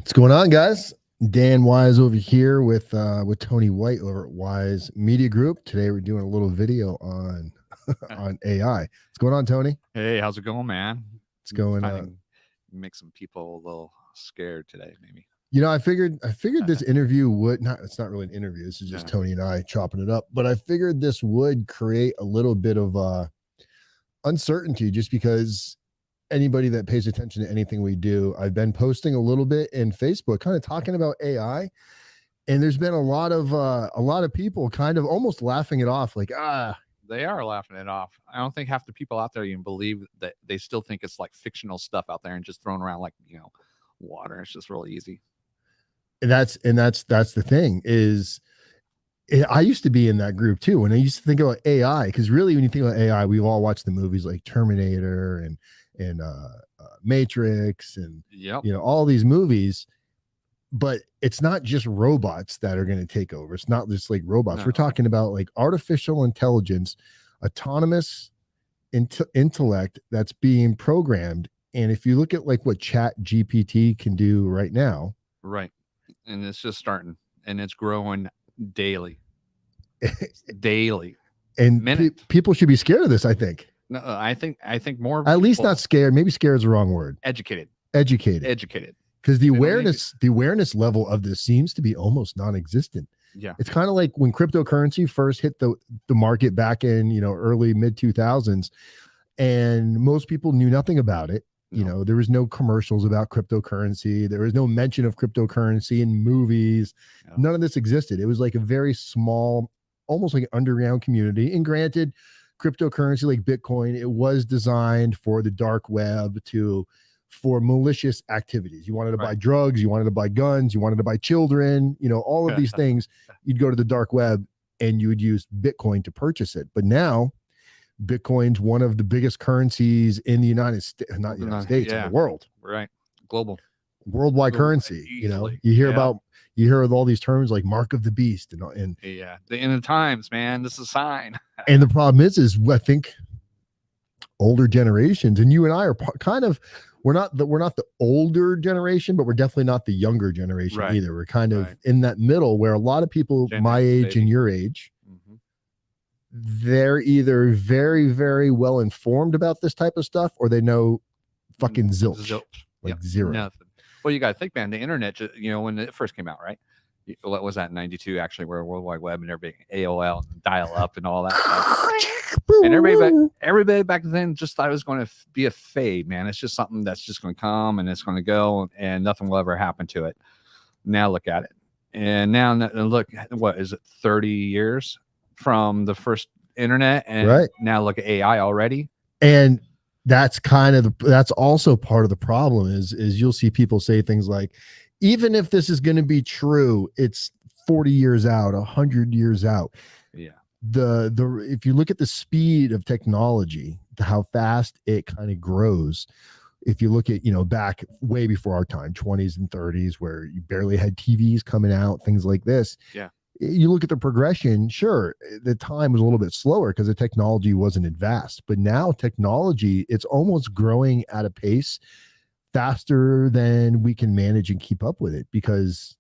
What's going on, guys? Dan Wise over here with Tony White over at Wise Media Group. Today we're doing a little video on on AI. What's going on, Tony? Hey, how's it going, man? It's going Trying to make some people a little scared today, maybe. I figured this interview would not it's not really an interview. This is just Yeah. Tony and I chopping it up, but I figured this would create a little bit of uncertainty just because anybody that pays attention to anything we do, I've been posting a little bit in Facebook kind of talking about AI, and there's been a lot of people kind of almost laughing it off like They are laughing it off. I don't think half the people out there even believe that. They still think it's like fictional stuff out there and just thrown around like, water. It's just really easy. That's the thing is I used to be in that group too. And I used to think about AI because really, when you think about AI, we've all watched the movies like Terminator and Matrix and Yep. all these movies. But it's not just robots that are going to take over. It's not just like robots. No. We're talking about like artificial intelligence, autonomous intellect that's being programmed. And if you look at like what Chat GPT can do right now, Right. And it's just starting and it's growing daily. Daily. and Minute. people should be scared of this, I think. No, I think more At least people- not scared. Maybe scared is the wrong word. educated. Educated. Because the They don't need awareness level of this seems to be almost non-existent. Yeah. It's kind of like when cryptocurrency first hit the market back in early mid 2000s, and most people knew nothing about it. No. There was no commercials about cryptocurrency. There was no mention of cryptocurrency in movies. Yeah. None of this existed. It was like a very small, almost like an underground community. And granted, cryptocurrency like Bitcoin, it was designed for the dark web for malicious activities. You wanted to buy Right. drugs, you wanted to buy guns, you wanted to buy children, all of these things. You'd go to the dark web and you would use Bitcoin to purchase it. But now Bitcoin's one of the biggest currencies in the United States, not the United States, in the world. Right. Global. Worldwide Global, currency. easily. You hear Yeah. you hear of all these terms like mark of the beast and Yeah. The end of times, man. This is a sign. and the problem is I think older generations, and you and I are kind of, we're not the older generation, but we're definitely not the younger generation Right. either. We're kind of Right. in that middle where a lot of people Gen my X, age baby. and your age, Mhm. they're either very, very well informed about this type of stuff or they know fucking zilch. Like Yep. zero. Nothing. Well, you got to think, man, the internet, when it first came out, right? What was that, 92, actually, where World Wide Web and everything, AOL, and dial up and all that stuff. And everybody back then just thought it was going to be a fade, man. It's just something that's just going to come and it's going to go and nothing will ever happen to it. Now look at it. And now look, what is it, 30 years from the first internet? And Right. now look at AI already. And that's that's also part of the problem is you'll see people say things like, even if this is going to be true, it's 40 years out, 100 years out. Yeah. If you look at the speed of technology, how fast it kind of grows. If you look at, back way before our time, 20s and 30s, where you barely had TVs coming out, things like this. Yeah. You look at the progression, sure, the time was a little bit slower because the technology wasn't advanced, but now technology, it's almost growing at a pace faster than we can manage and keep up with it because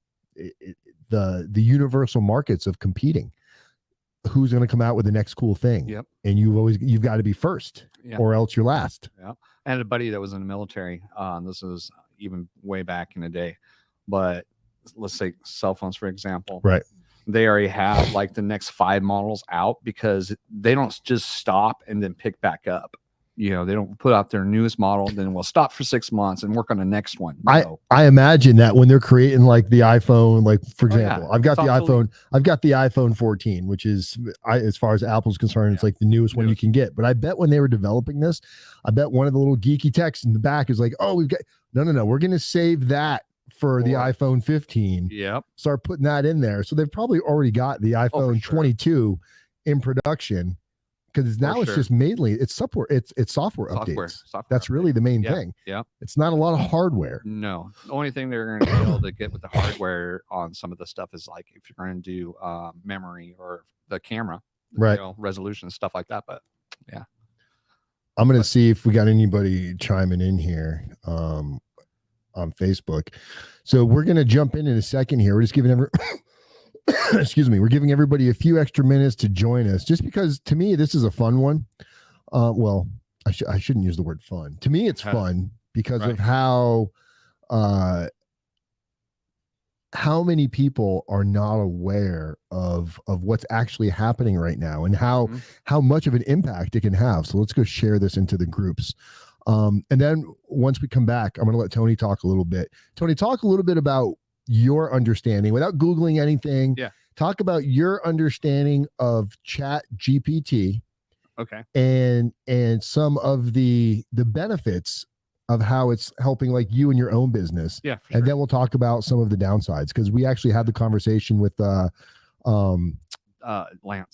the universal markets of competing, who's going to come out with the next cool thing? Yep. And you've got to be first, Yeah. or else you're last. Yeah. I had a buddy that was in the military. This was even way back in the day, but let's say cell phones, for example. Right. They already have like the next 5 models out because they don't just stop and then pick back up. They don't put out their newest model, then we'll stop for 6 months and work on the next one. No. I imagine that when they're creating like the iPhone, like for example, yeah. I've got It's the obsolete. I've got the iPhone 14, which is as far as Apple's concerned, it's like the newest one you can get. But I bet when they were developing this, I bet one of the little geeky techs in the back is like, oh, we've got no, we're going to save that for the iPhone 15. Yep. Start putting that in there. So they've probably already got the iPhone 22 in production. Because now it's just mainly it's software updates. That's really the main thing. Yeah. It's not a lot of hardware. No. The only thing they're going to be able to get with the hardware on some of the stuff is like if you're going to do memory or the camera, right? Resolution, stuff like that. But yeah. I'm going to see if we got anybody chiming in here. on Facebook. So we're going to jump in a second here. We're just giving excuse me, we're giving everybody a few extra minutes to join us, just because to me this is a fun one. Well, I shouldn't use the word fun. To me, it's fun because Right. of uh, how many people are not aware of what's actually happening right now, and how much of an impact it can have. So let's go share this into the groups. And then once we come back, I'm going to let Tony talk a little bit. Tony, talk a little bit about your understanding without Googling anything. Yeah. Talk about your understanding of Chat GPT. Okay. And some of the benefits of how it's helping like you and your own business. Yeah. And then we'll talk about some of the downsides, because we actually had the conversation with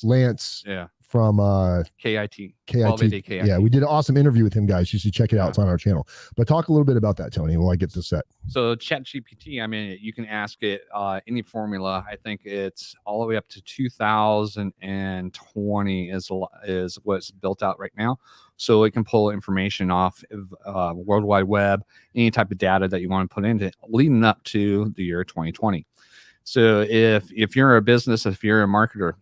Lance Yeah. from KIT. KIT. Yeah, we did an awesome interview with him, guys. You should check it out. It's on our channel. But talk a little bit about that, Tony, while I get this set. So ChatGPT, I mean, you can ask it any formula. I think it's all the way up to 2020 is what's built out right now. So it can pull information off of World Wide Web, any type of data that you want to put into it, leading up to the year 2020. So if you're a business, if you're a marketer,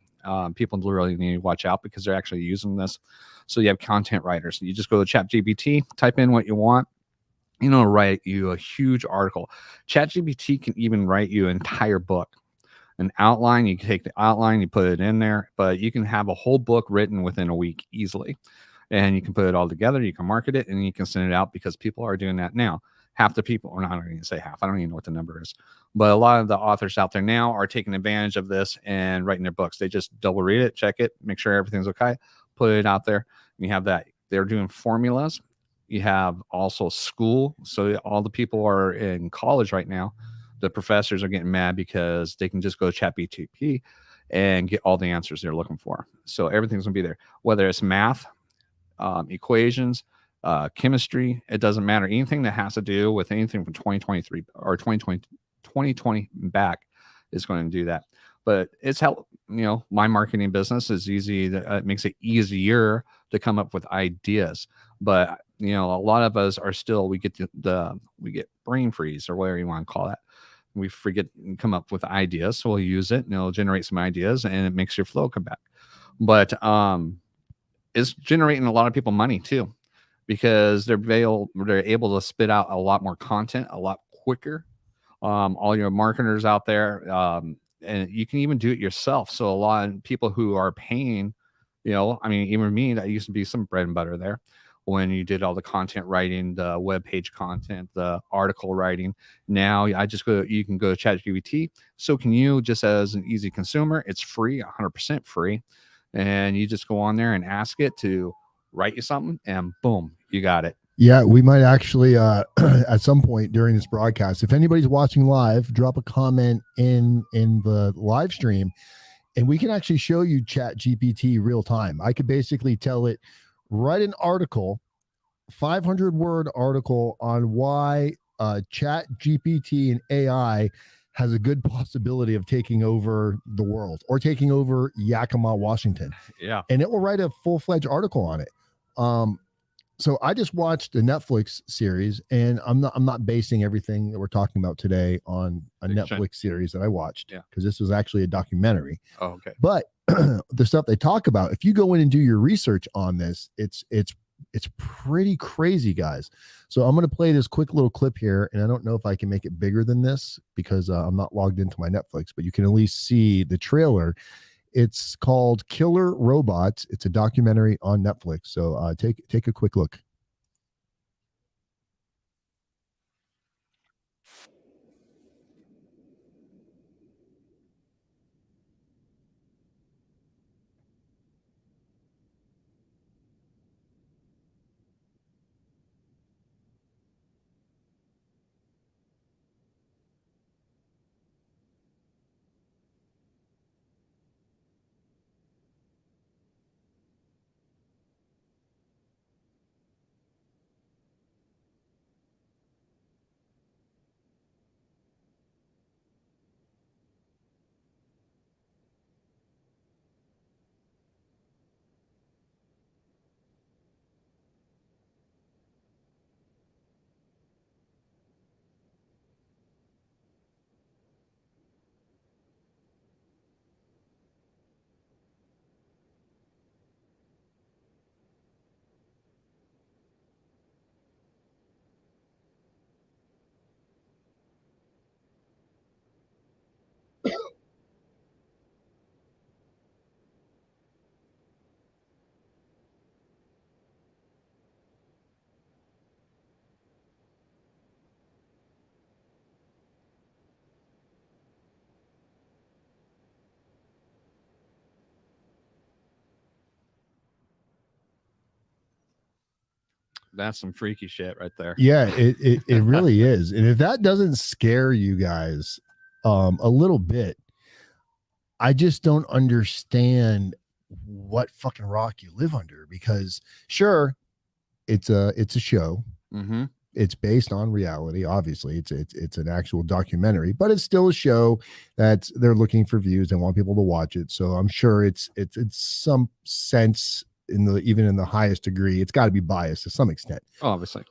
people really need to watch out because they're actually using this. So you have content writers. You just go to ChatGPT, type in what you want, write you a huge article. ChatGPT can even write you an entire book, an outline. You can take the outline, you put it in there, but you can have a whole book written within a week easily. And you can put it all together, you can market it, and you can send it out because people are doing that now. Half the people, or not, I'm not going to say half, I don't even know what the number is, but a lot of the authors out there now are taking advantage of this and writing their books. They just double read it, check it, make sure everything's okay, put it out there. And you have that. They're doing formulas. You have also school. So all the people are in college right now. The professors are getting mad because they can just go to ChatGPT and get all the answers they're looking for. So everything's going to be there, whether it's math, equations, chemistry. It doesn't matter. Anything that has to do with anything from 2023 or 2020 back is going to do that. But it's how, my marketing business is easy. It makes it easier to come up with ideas. But, a lot of us are still, we get we get brain freeze or whatever you want to call that. We forget and come up with ideas. So we'll use it and it'll generate some ideas and it makes your flow come back. But, it's generating a lot of people money too, because they're able to spit out a lot more content a lot quicker. All your marketers out there, and you can even do it yourself. So a lot of people who are paying, I mean, even me, that used to be some bread and butter there when you did all the content writing, the web page content, the article writing. Now you can go to ChatGPT. So can you, just as an easy consumer, it's free, 100% free. And you just go on there and ask it to write you something, and boom, you got it. Yeah, we might actually at some point during this broadcast, if anybody's watching live, drop a comment in the live stream, and we can actually show you Chat GPT real time. I could basically tell it, write an article, 500-word article on why Chat GPT and AI has a good possibility of taking over the world or taking over Yakima, Washington. Yeah. And it will write a full-fledged article on it. So I just watched a Netflix series, and I'm not basing everything that we're talking about today on a Netflix series that I watched, because this was actually a documentary. Oh, okay. But the stuff they talk about, if you go in and do your research on this, it's pretty crazy, guys. So I'm going to play this quick little clip here, and I don't know if I can make it bigger than this because I'm not logged into my Netflix, but you can at least see the trailer. It's called Killer Robots. It's a documentary on Netflix. So take a quick look. That's some freaky shit right there. Yeah, it really is. And if that doesn't scare you guys a little bit, I just don't understand what fucking rock you live under, because sure, it's a show. Mm-hmm. It's based on reality. Obviously, it's an actual documentary, but it's still a show that they're looking for views and want people to watch it. So I'm sure it's some sense in the, even in the highest degree, it's got to be biased to some extent. Obviously.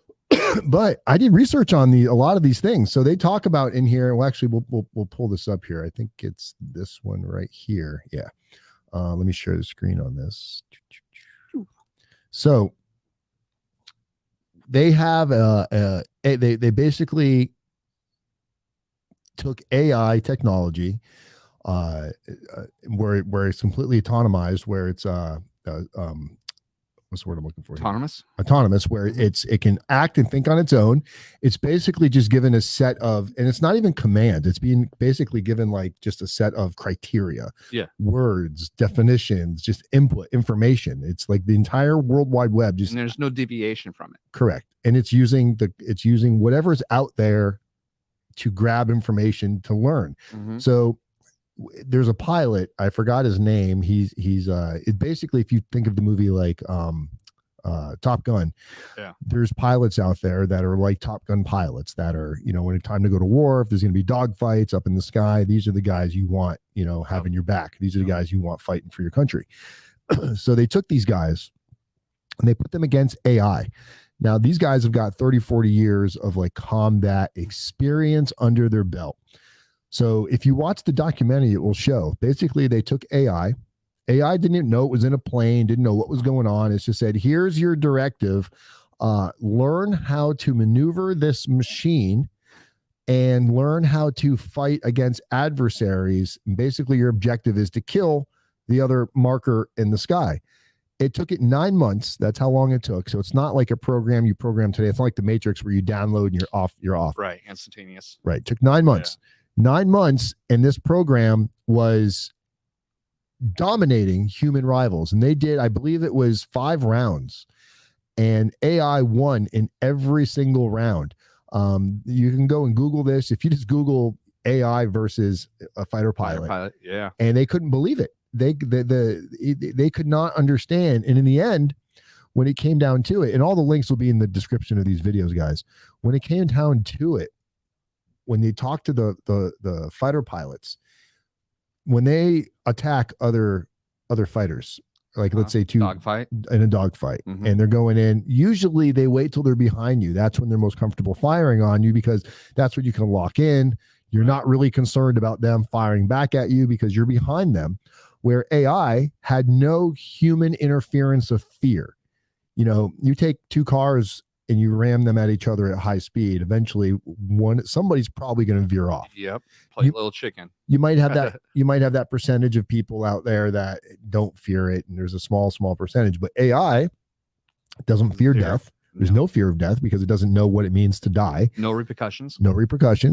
But I did research on a lot of these things. So they talk about in here. Well, actually, we'll pull this up here. I think it's this one right here. Yeah. Let me share the screen on this. So they have they basically took AI technology, where it's completely autonomized, where it's what's the word I'm looking for? Autonomous, where it can act and think on its own. It's basically just given a set of, and it's not even command. It's being basically given like just a set of criteria, words, definitions, just input information. It's like the entire World Wide Web. And there's no deviation from it. Correct. And it's using whatever's out there to grab information to learn. Mm-hmm. So there's a pilot, I forgot his name. He's it basically, if you think of the movie like Top Gun, there's pilots out there that are like Top Gun pilots that are, when it's time to go to war, if there's going to be dogfights up in the sky, these are the guys you want, having your back. These are the guys you want fighting for your country. So they took these guys and they put them against AI. Now, these guys have got 30, 40 years of like combat experience under their belt. So if you watch the documentary, it will show basically they took AI. AI didn't know it was in a plane, didn't know what was going on. It's just said, here's your directive. Learn how to maneuver this machine and learn how to fight against adversaries. And basically, your objective is to kill the other marker in the sky. It took it 9 months. That's how long it took. So it's not like a program you program today. It's not like the Matrix where you download and you're off. Right. Instantaneous. Right. It took 9 months. Yeah. 9 months, and this program was dominating human rivals. And they did, I believe it was 5 rounds, and AI won in every single round. You can go and Google this. If you just Google AI versus a fighter pilot, and they couldn't believe it. They could not understand. And in the end, when it came down to it, and all the links will be in the description of these videos, guys, when it came down to it, when they talk to the fighter pilots, when they attack other fighters, like let's say dogfight in a dogfight, and they're going in, usually they wait till they're behind you. That's when they're most comfortable firing on you, because that's what you can lock in. You're not really concerned about them firing back at you because you're behind them. Where AI had no human interference of fear. You take 2 cars and you ram them at each other at high speed, eventually somebody's probably going to veer off. Yep. Play little chicken. You might have that. You might have that percentage of people out there that don't fear it, and there's a small percentage. But AI doesn't fear death. There's no fear of death because it doesn't know what it means to die. No repercussions.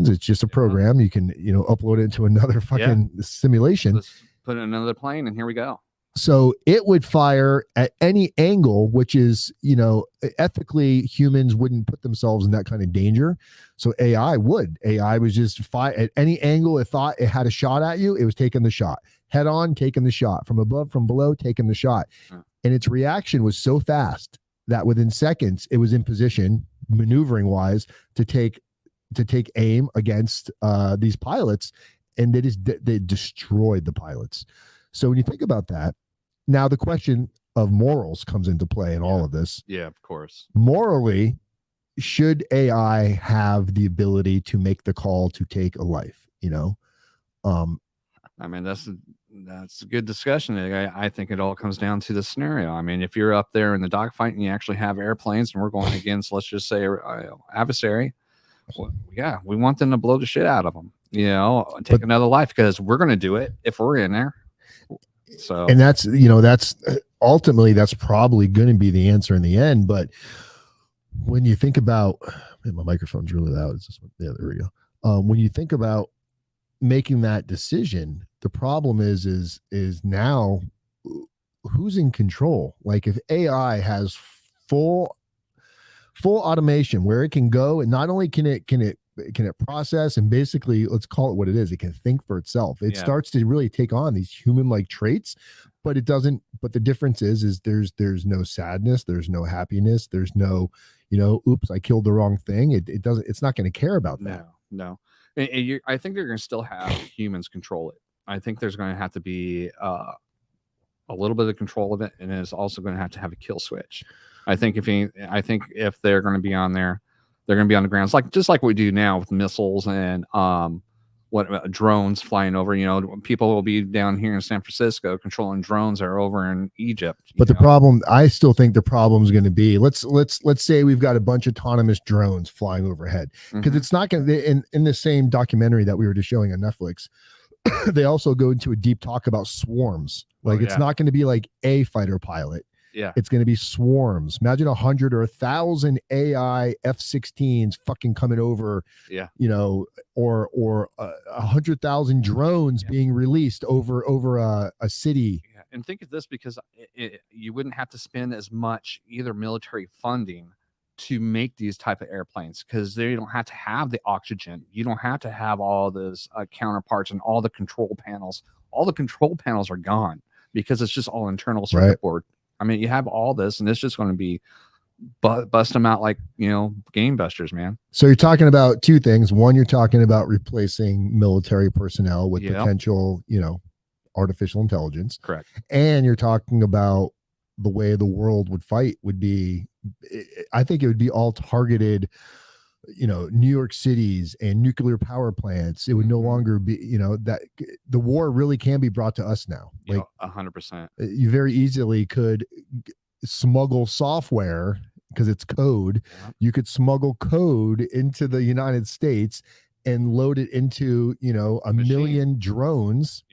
It's just a program. You can upload it into another fucking simulation. Let's put it in another plane, and here we go. So it would fire at any angle, which is, ethically humans wouldn't put themselves in that kind of danger. So AI would. AI was just fire at any angle it thought it had a shot at you. It was taking the shot head on, taking the shot from above, from below, taking the shot. And its reaction was so fast that within seconds it was in position, maneuvering wise, to take aim against these pilots, and they destroyed the pilots. So when you think about that, now the question of morals comes into play in all of this. Yeah, of course. Morally, should AI have the ability to make the call to take a life? I mean, that's a good discussion. I think it all comes down to the scenario. I mean, if you're up there in the dogfight and you actually have airplanes and we're going against, let's just say, adversary, well, yeah, we want them to blow the shit out of them, take another life, because we're going to do it if we're in there. So, and that's ultimately, that's probably going to be the answer in the end. But when you think about, man, my microphone's really loud. It's this one. Yeah, there we go. When you think about making that decision, the problem is now who's in control? Like if AI has full full automation where it can go, and not only can it process and basically, let's call it what it is, it can think for itself. It starts to really take on these human-like traits, but it doesn't. But the difference is there's no sadness, there's no happiness, there's no, oops, I killed the wrong thing. It doesn't. It's not going to care about that. No. I think they're going to still have humans control it. I think there's going to have to be a little bit of control of it, and it's also going to have a kill switch. I think if they're going to be on there, they're going to be on the grounds just like we do now with missiles and drones flying over. People will be down here in San Francisco controlling drones that are over in Egypt. But the problem, I still think the problem is going to be, let's say we've got a bunch of autonomous drones flying overhead, because it's not going to, in the same documentary that we were just showing on Netflix, they also go into a deep talk about swarms. It's not going to be like a fighter pilot. Yeah, it's going to be swarms. Imagine 100 or 1,000 AI F-16s fucking coming over. Yeah, or 100,000 drones being released over a city. Yeah. And think of this, because you wouldn't have to spend as much either military funding to make these type of airplanes, because they don't have to have the oxygen. You don't have to have all those counterparts and all the control panels. All the control panels are gone because it's just all internal circuit board. I mean, you have all this, and it's just going to be bust them out like, game busters, man. So you're talking about two things. One, you're talking about replacing military personnel with potential, artificial intelligence. Correct. And you're talking about the way the world would fight would be, I think it would be all targeted, New York cities and nuclear power plants. It would no longer be, that the war really can be brought to us now. 100%. You very easily could smuggle software, because it's code. You could smuggle code into the United States and load it into, a million drones.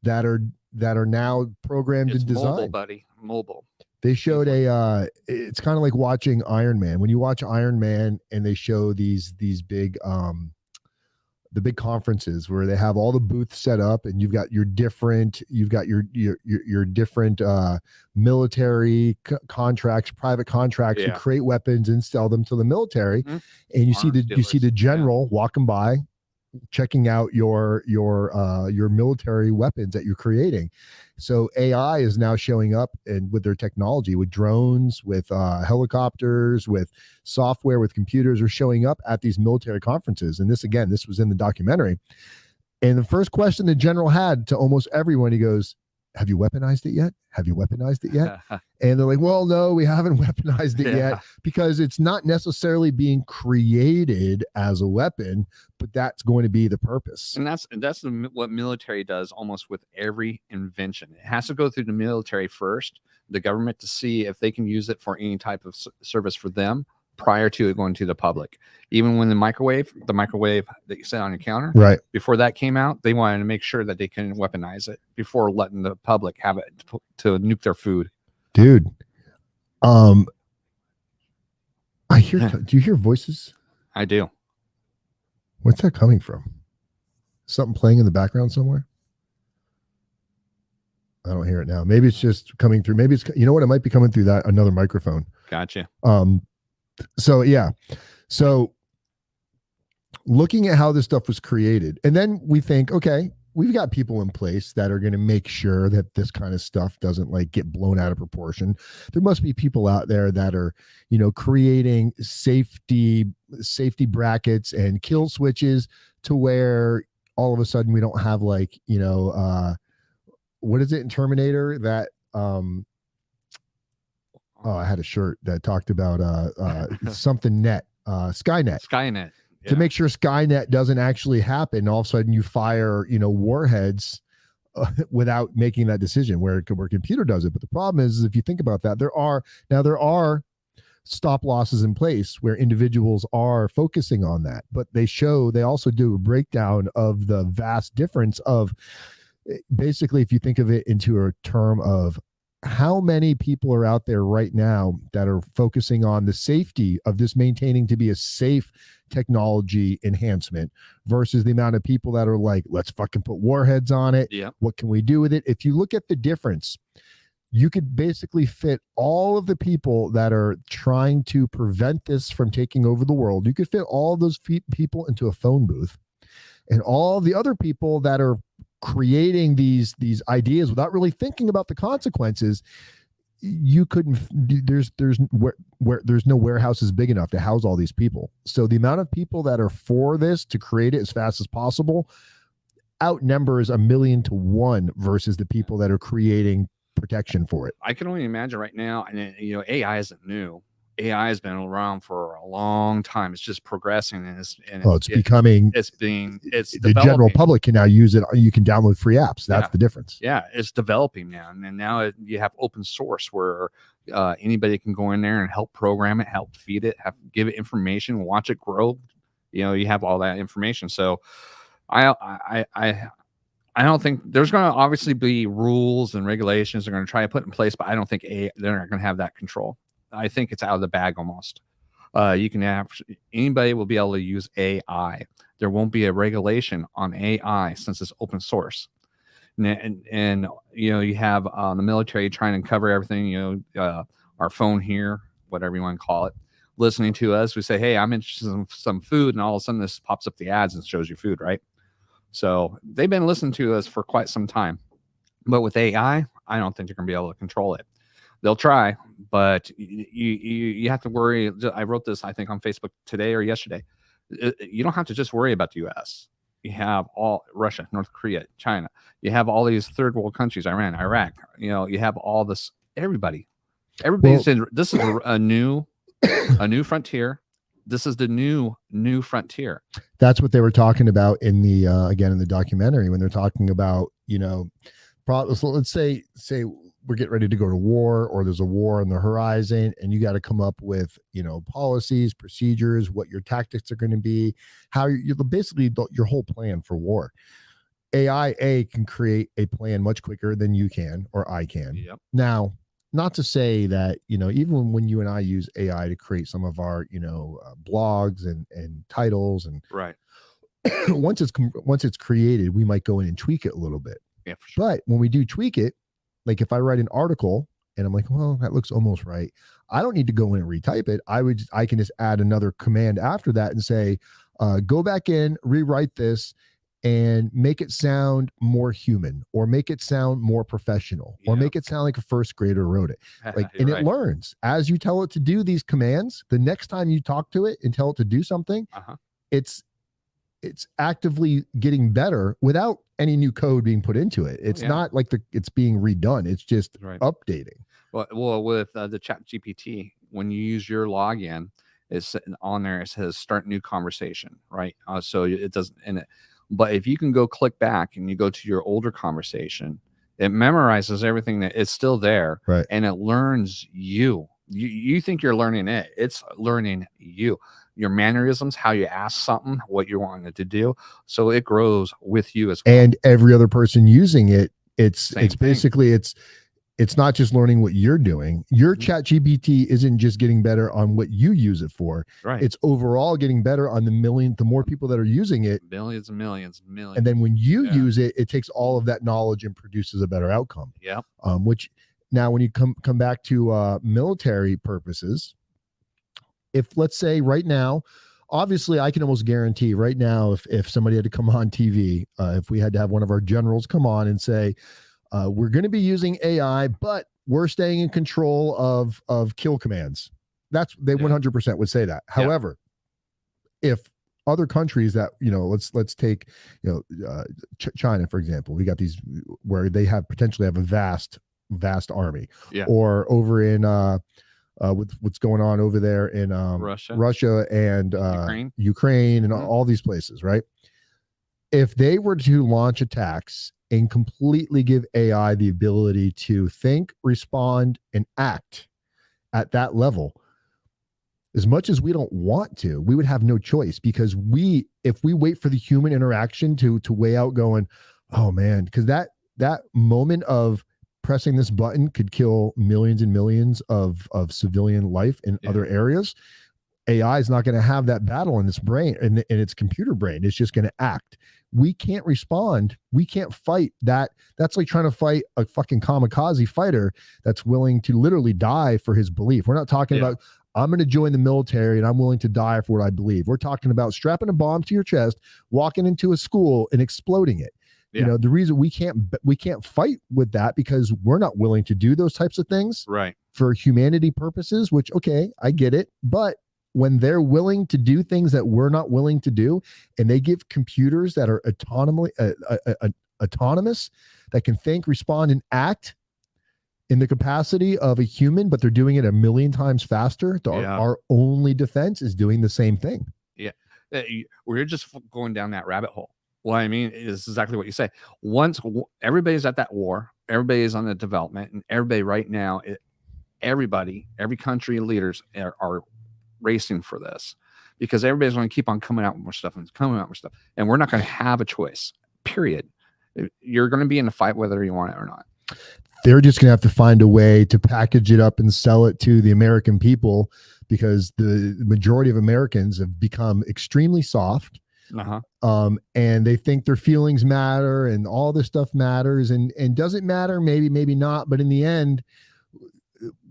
That are now programmed and designed. Mobile, buddy. Mobile. They showed it's kind of like watching Iron Man. When you watch Iron Man and they show these big the big conferences where they have all the booths set up, and you've got your different military contracts, private contracts to create weapons and sell them to the military. And you see the general walking by, checking out your military weapons that you're creating. So AI is now showing up, and with their technology, with drones, with helicopters, with software, with computers, are showing up at these military conferences. And this was in the documentary. And the first question the general had to almost everyone, he goes, "Have you weaponized it yet? Have you weaponized it yet?" And they're like, "Well, no, we haven't weaponized it yet," because it's not necessarily being created as a weapon, but that's going to be the purpose. And that's what military does almost with every invention. It has to go through the military first, the government, to see if they can use it for any type of service for them prior to it going to the public. Even when the microwave that you set on your counter, right before that came out, they wanted to make sure that they can weaponize it before letting the public have it to nuke their food. Dude, I hear. Do you hear voices? I do. What's that coming from? Something playing in the background somewhere? I don't hear it now. Maybe it's just coming through. Maybe it's, you know what? It might be coming through another microphone. Gotcha. So yeah. So looking at how this stuff was created, and then we think, okay, we've got people in place that are going to make sure that this kind of stuff doesn't get blown out of proportion. There must be people out there that are, creating safety brackets and kill switches to where all of a sudden we don't have what is it in Terminator that, I had a shirt that talked about something net, Skynet. Yeah. To make sure Skynet doesn't actually happen. All of a sudden you fire, warheads without making that decision where a computer does it. But the problem is if you think about that, there are stop losses in place where individuals are focusing on that. But they also do a breakdown of the vast difference of basically, if you think of it into a term of how many people are out there right now that are focusing on the safety of this maintaining to be a safe technology enhancement versus the amount of people that are like, let's fucking put warheads on it. Yeah. What can we do with it? If you look at the difference, you could basically fit all of the people that are trying to prevent this from taking over the world. You could fit all those people into a phone booth, and all the other people that are creating these ideas without really thinking about the consequences. You couldn't. There's where there's no warehouses big enough to house all these people. So the amount of people that are for this to create it as fast as possible outnumbers 1,000,000 to 1 versus the people that are creating protection for it. I can only imagine right now, and AI isn't new. AI has been around for a long time. It's just progressing, and it's becoming. It's the general public can now use it. You can download free apps. That's the difference. Yeah, it's developing now, and now you have open source where anybody can go in there and help program it, help feed it, give it information, watch it grow. You have all that information. So, I don't think there's going to obviously be rules and regulations they're going to try to put in place, but I don't think they're not going to have that control. I think it's out of the bag almost. You can have anybody will be able to use AI. There won't be a regulation on AI since it's open source. And you have the military trying to cover everything. Our phone here, whatever you want to call it, listening to us. We say, "Hey, I'm interested in some food," and all of a sudden this pops up the ads and shows you food, right? So they've been listening to us for quite some time. But with AI, I don't think they're going to be able to control it. They'll try, but you have to worry. I wrote this, I think, on Facebook today or yesterday. You don't have to just worry about the U.S. You have all Russia, North Korea, China. You have all these third world countries, Iran, Iraq. You have all this. Everybody's saying this is a new frontier. This is the new frontier. That's what they were talking about in the again in the documentary when they're talking about so let's say we're getting ready to go to war, or there's a war on the horizon, and you got to come up with policies, procedures, what your tactics are going to be, how you're basically your whole plan for war. AI can create a plan much quicker than you can or I can. Yep. Now, not to say that even when you and I use AI to create some of our blogs and titles and right. once it's created, we might go in and tweak it a little bit. Yeah, for sure. But when we do tweak it, like if I write an article and I'm like, well, that looks almost right, I don't need to go in and retype it. I can just add another command after that and say, go back in, rewrite this, and make it sound more human, or make it sound more professional, or make it sound like a first grader wrote it. And it learns as you tell it to do these commands. The next time you talk to it and tell it to do something, it's actively getting better without any new code being put into it. It's not like it's being redone. It's just updating. Well, with the Chat GPT, when you use your login, it's on there. It says start new conversation, right? So it doesn't in it. But if you can go click back and you go to your older conversation, it memorizes everything that it's still there, right? And it learns you. You think you're learning it. It's learning you, your mannerisms, how you ask something, what you want it to do. So it grows with you as well. And every other person using it, it's Same basically it's not just learning what you're doing. Your Chat GPT isn't just getting better on what you use it for. Right. It's overall getting better on the more people that are using it. Millions and millions. And then when you use it, it takes all of that knowledge and produces a better outcome. Yeah. Which now when you come back to military purposes, if let's say right now, obviously I can almost guarantee right now if somebody had to come on TV, if we had to have one of our generals come on and say, we're going to be using AI, but we're staying in control of kill commands. They 100% would say that. However, if other countries that let's take China for example, we got these where they potentially have a vast army, or over in with what's going on over there in Russia and Ukraine and all these places, right? If they were to launch attacks and completely give AI the ability to think, respond, and act at that level, as much as we don't want to, we would have no choice, because if we wait for the human interaction to weigh out going, oh man, because that moment of pressing this button could kill millions and millions of civilian life in other areas. AI is not going to have that battle in its brain, in its computer brain. It's just going to act. We can't respond. We can't fight that. That's like trying to fight a fucking kamikaze fighter that's willing to literally die for his belief. We're not talking about, I'm going to join the military and I'm willing to die for what I believe. We're talking about strapping a bomb to your chest, walking into a school and exploding it. You know, the reason we can't fight with that because we're not willing to do those types of things for humanity purposes, which, okay, I get it. But when they're willing to do things that we're not willing to do, and they give computers that are autonomous, that can think, respond, and act in the capacity of a human, but they're doing it a million times faster, our only defense is doing the same thing. Yeah. We're just going down that rabbit hole. What I mean is exactly what you say. Once everybody's at that war, everybody's on the development, and everybody right now, every country leaders are racing for this because everybody's going to keep on coming out with more stuff and coming out with more stuff, and we're not going to have a choice. Period. You're going to be in a fight whether you want it or not. They're just going to have to find a way to package it up and sell it to the American people because the majority of Americans have become extremely soft. And they think their feelings matter and all this stuff matters, and does it matter? Maybe not. But in the end,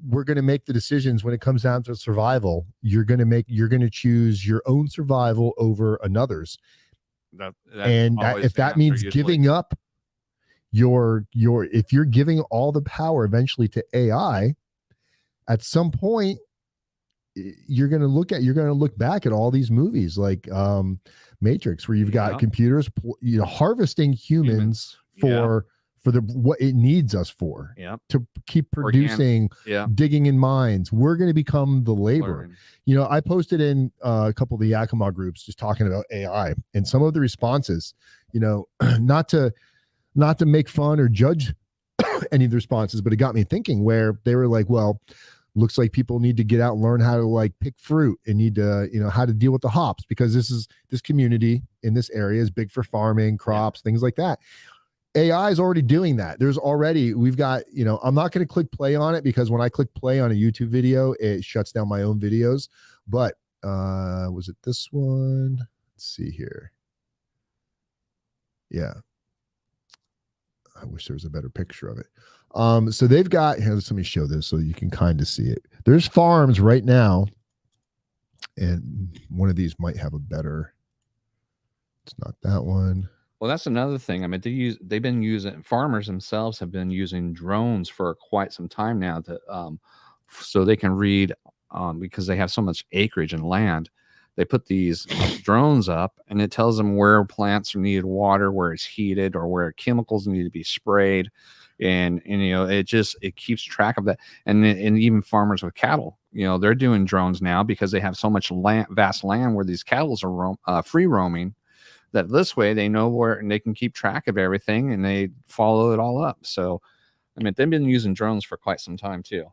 we're going to make the decisions when it comes down to survival. You're going to choose your own survival over another's. If that means giving up if you're giving all the power eventually to AI, at some point you're going to look back at all these movies like Matrix, where you've got computers harvesting humans for what it needs us for, to keep producing, digging in mines. We're going to become the labor. I posted in a couple of the Yakima groups just talking about AI, and some of the responses, not to make fun or judge any of the responses, but it got me thinking, where they were like, well, looks like people need to get out and learn how to like pick fruit and need to, how to deal with the hops, because this community in this area is big for farming, crops, things like that. AI is already doing that. We've got, I'm not going to click play on it because when I click play on a YouTube video, it shuts down my own videos. But was it this one? Let's see here. Yeah. I wish there was a better picture of it. So they've got, let me show this so you can kind of see it. There's farms right now, and one of these might have a better, it's not that one. Well, that's another thing. I mean, farmers themselves have been using drones for quite some time now so they can read, because they have so much acreage and land. They put these drones up, and it tells them where plants need water, where it's heated, or where chemicals need to be sprayed. And it keeps track of that. And even farmers with cattle, they're doing drones now because they have so much vast land where these cattle are free roaming, that this way they know where, and they can keep track of everything, and they follow it all up. So, I mean, they've been using drones for quite some time too.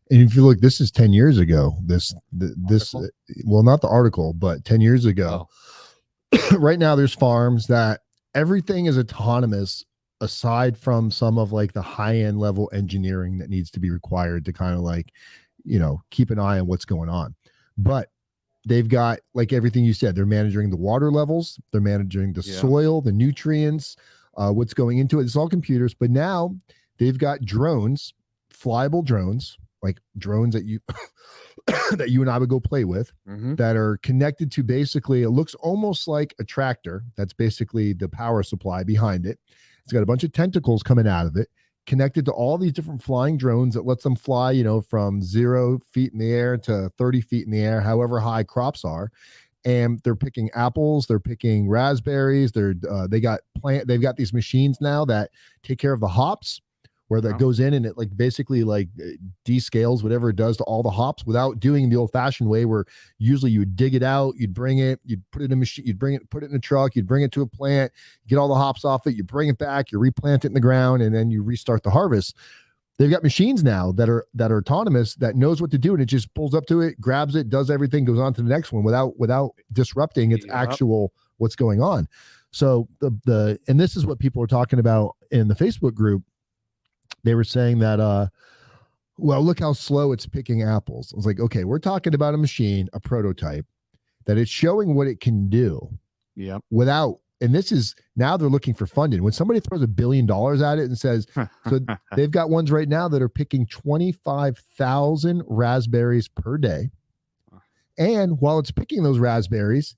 And if you look, this is 10 years ago. Well, not the article, but 10 years ago. Right now, there's farms that everything is autonomous, aside from some of like the high-end level engineering that needs to be required to kind of like, keep an eye on what's going on. But they've got, like everything you said, they're managing the water levels, they're managing the soil, the nutrients, what's going into it. It's all computers. But now they've got drones, flyable drones, like drones that you that you and I would go play with, that are connected to, basically, it looks almost like a tractor. That's basically the power supply behind it. It's got a bunch of tentacles coming out of it, connected to all these different flying drones that lets them fly, from 0 feet in the air to 30 feet in the air, however high crops are. And they're picking apples, they're picking raspberries. They've got these machines now that take care of the hops, where that goes in and it like basically like descales whatever it does to all the hops without doing the old-fashioned way, where usually you would dig it out, you'd bring it, you'd put it in a machine, put it in a truck, you'd bring it to a plant, get all the hops off it, you bring it back, you replant it in the ground, and then you restart the harvest. They've got machines now that are autonomous, that knows what to do, and it just pulls up to it, grabs it, does everything, goes on to the next one without disrupting its actual what's going on. So and this is what people are talking about in the Facebook group. They were saying that Well, look how slow it's picking apples. I was like, okay, we're talking about a machine, a prototype, that it's showing what it can do Yep. without, and this is now they're looking for funding. When somebody throws $1 billion at it and says, so they've got ones right now that are picking 25,000 raspberries per day. And while it's picking those raspberries,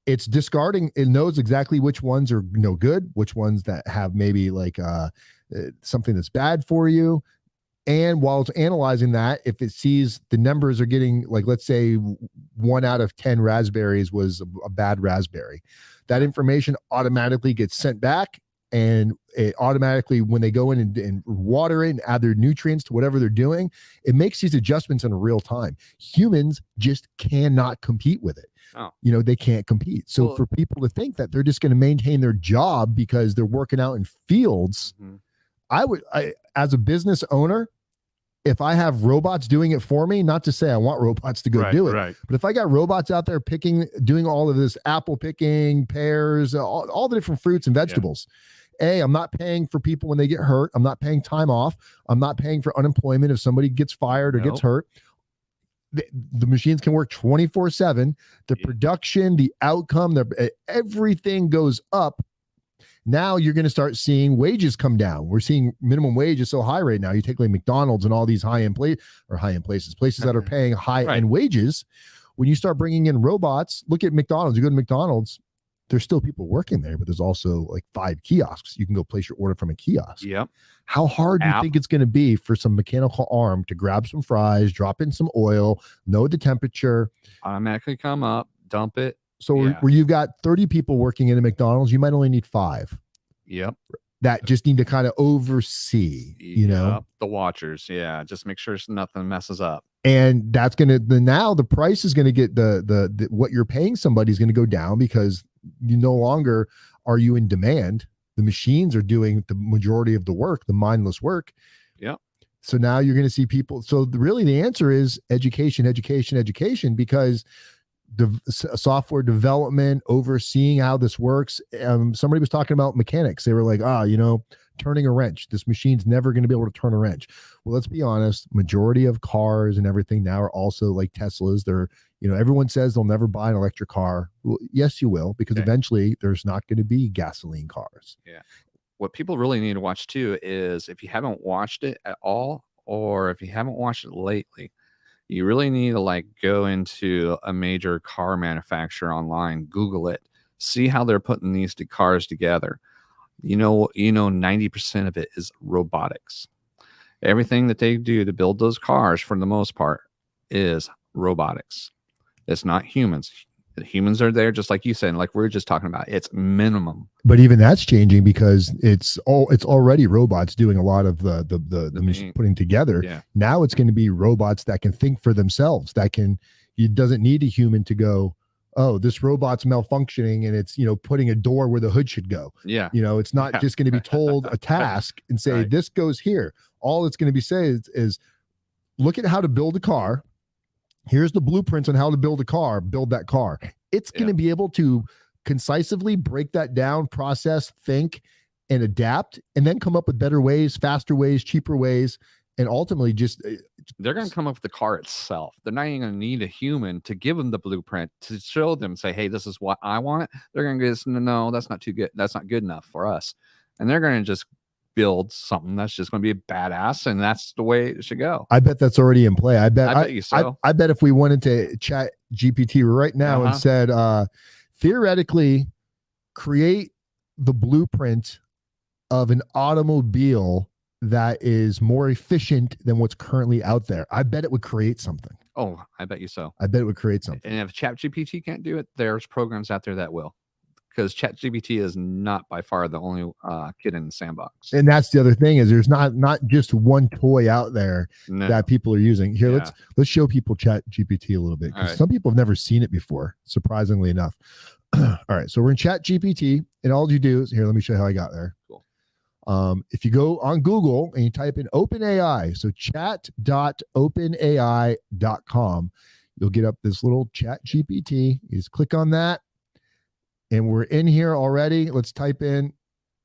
it's discarding. It knows exactly which ones are no good, which ones that have maybe like something that's bad for you. And while it's analyzing that, if it sees the numbers are getting, like, let's say 1 out of 10 raspberries was a bad raspberry, that information automatically gets sent back. And it automatically, when they go in and water it and add their nutrients to whatever they're doing, it makes these adjustments in real time. Humans just cannot compete with it. Oh. They can't compete. So for people to think that they're just going to maintain their job because they're working out in fields, I as a business owner, if I have robots doing it for me, not to say I want robots to go do it, but if I got robots out there doing all of this apple picking, pears, all the different fruits and vegetables, I'm not paying for people when they get hurt. I'm not paying time off. I'm not paying for unemployment if somebody gets fired or gets hurt. The machines can work 24/7. The production, the outcome, everything goes up. Now you're going to start seeing wages come down. We're seeing minimum wage is so high right now. You take like McDonald's and all these high-end places that are paying high-end wages. When you start bringing in robots, look at McDonald's. You go to McDonald's, there's still people working there, but there's also like 5 kiosks. You can go place your order from a kiosk. Yep. How hard do you think it's going to be for some mechanical arm to grab some fries, drop in some oil, know the temperature, automatically come up, dump it? So where you've got 30 people working in a McDonald's, you might only need 5. Yep. That just need to kind of oversee, the watchers. Yeah. Just make sure nothing messes up. And that's going to, now the price is going to get the what you're paying somebody is going to go down because you no longer are you in demand. The machines are doing the majority of the work, the mindless work. Yeah. So now you're going to see people. So really the answer is education, because the software development, overseeing how this works. Somebody was talking about mechanics. They were like, turning a wrench. This machine's never going to be able to turn a wrench. Well, let's be honest. Majority of cars and everything now are also like Teslas. They're, everyone says they'll never buy an electric car. Well, yes, you will, because eventually there's not going to be gasoline cars. Yeah. What people really need to watch too is if you haven't watched it at all, or if you haven't watched it lately, you really need to go into a major car manufacturer online, Google it, see how they're putting these cars together. 90% of it is robotics. Everything that they do to build those cars, for the most part, is robotics. It's not humans. The humans are there, just like you said, like we were just talking about. It's minimum. But even that's changing because it's already robots doing a lot of the putting together. Yeah. Now it's going to be robots that can think for themselves. It doesn't need a human to go, oh, this robot's malfunctioning and it's putting a door where the hood should go. Yeah. It's not just going to be told a task and say this goes here. All it's going to be said is look at how to build a car. Here's the blueprints on how to build a car, build that car. It's going to be able to concisely break that down, process, think, and adapt, and then come up with better ways, faster ways, cheaper ways, and ultimately just... They're going to come up with the car itself. They're not even going to need a human to give them the blueprint to show them, say, hey, this is what I want. They're going to go, no, that's not too good. That's not good enough for us. And they're going to just build something that's just going to be badass, and that's the way it should go. I bet that's already in play. I bet you so. I bet if we went into Chat GPT right now and said, theoretically, create the blueprint of an automobile that is more efficient than what's currently out there, I bet it would create something. Oh, I bet you so. I bet it would create something. And if Chat GPT can't do it, there's programs out there that will. Because ChatGPT is not by far the only kid in the sandbox. And that's the other thing is there's not just one toy out there that people are using. Here, let's show people ChatGPT a little bit because some people have never seen it before, surprisingly enough. All right, so we're in ChatGPT, and all you do is here. Let me show you how I got there. Cool. If you go on Google and you type in OpenAI, so chat.openai.com, you'll get up this little ChatGPT. You just click on that. And we're in here already. Let's type in.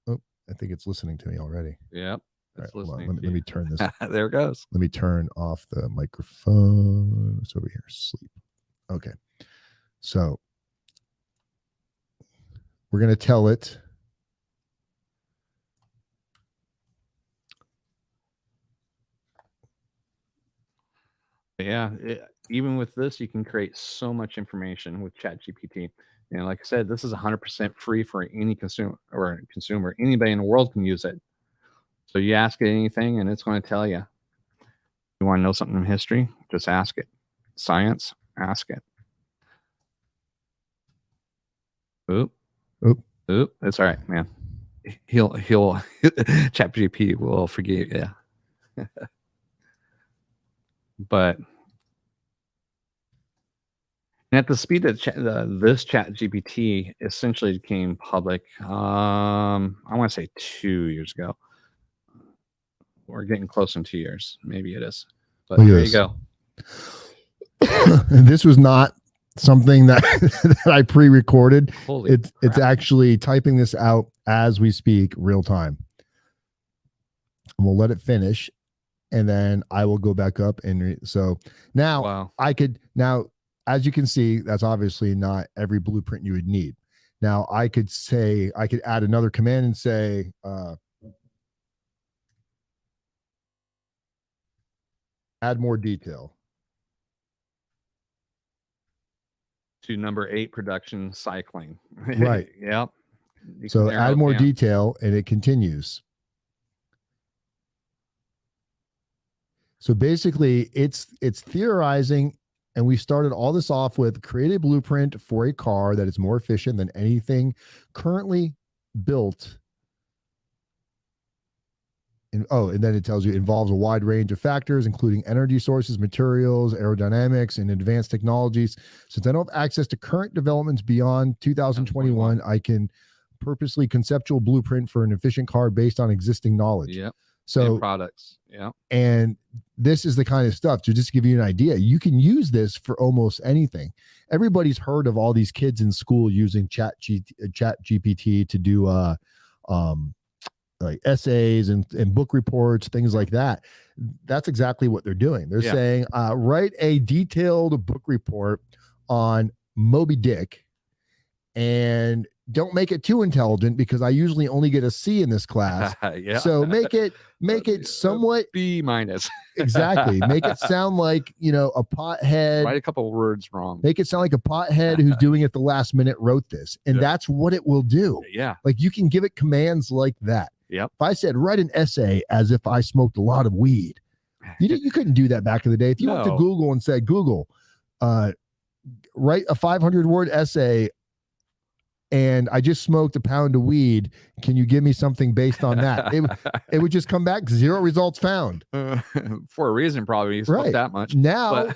Oh, I think it's listening to me already. Yep. It's All right, listening. hold on. Let me turn this. There it goes. Let me turn off the microphone. It's over here. Sleep. Okay. So we're going to tell it. Yeah. Even with this, you can create so much information with ChatGPT. And like I said, this is 100% free for any consumer. Anybody in the world can use it. So you ask it anything, and it's going to tell you. You want to know something in history? Just ask it. Science, ask it. Oop, Oop. oop. That's all right, man. He'll ChatGPT will forgive. Yeah, but at the speed that this ChatGPT essentially became public, I want to say 2 years ago. We're getting close in 2 years. Maybe it is. But there you go. And this was not something that that I pre-recorded. It's actually typing this out as we speak, real time. And we'll let it finish, and then I will go back up and so now I could now, as you can see, that's obviously not every blueprint you would need. Now I could add another command and say add more detail to number 8 production cycling. Right. Yep. So add more detail, and it continues. So basically it's theorizing, and we started all this off with create a blueprint for a car that is more efficient than anything currently built. And then it tells you involves a wide range of factors, including energy sources, materials, aerodynamics, and advanced technologies. Since I don't have access to current developments beyond 2021, I can purposely conceptual blueprint for an efficient car based on existing knowledge. Yep. So and products. Yeah. And this is the kind of stuff, to just give you an idea, you can use this for almost anything. Everybody's heard of all these kids in school using Chat GPT to do like essays and book reports, things like that. That's exactly what they're doing. They're saying, write a detailed book report on Moby Dick, and don't make it too intelligent because I usually only get a C in this class. So make it somewhat B-. Exactly. Make it sound like, a pothead. Write a couple of words wrong. Make it sound like a pothead who's doing it the last minute wrote this. And that's what it will do. Yeah. Like you can give it commands like that. Yep. If I said write an essay as if I smoked a lot of weed, you couldn't do that back in the day. If you went to Google and said, Google, write a 500-word essay and I just smoked a pound of weed, can you give me something based on that? It would just come back 0 results found. For a reason, probably. You smoked that much. Now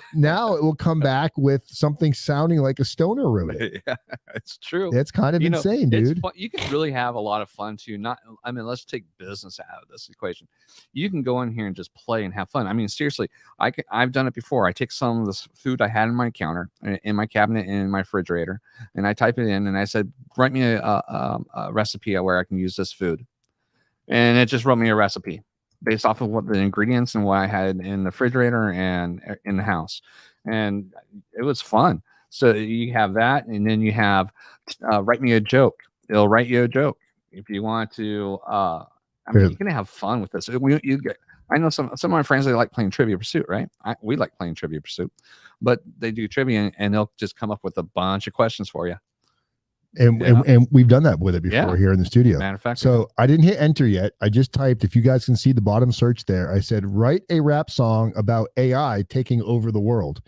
it will come back with something sounding like a stoner wrote it. Yeah, it's true. It's kind of insane, dude. You can really have a lot of fun too. Let's take business out of this equation. You can go in here and just play and have fun. I mean, seriously, I've done it before. I take some of this food I had in my counter, in my cabinet, and in my refrigerator, and I type it in, and I said, write me a recipe where I can use this food, and it just wrote me a recipe based off of what the ingredients and what I had in the refrigerator and in the house, and it was fun. So you have that, and then you have write me a joke. It'll write you a joke if you want to. You can have fun with this. I know some of my friends, they like playing Trivia Pursuit, right? We like playing Trivia Pursuit, but they do trivia and they'll just come up with a bunch of questions for you. And we've done that with it before here in the studio. Matter of fact, so I didn't hit enter yet. I just typed, if you guys can see the bottom search there, I said, write a rap song about AI taking over the world.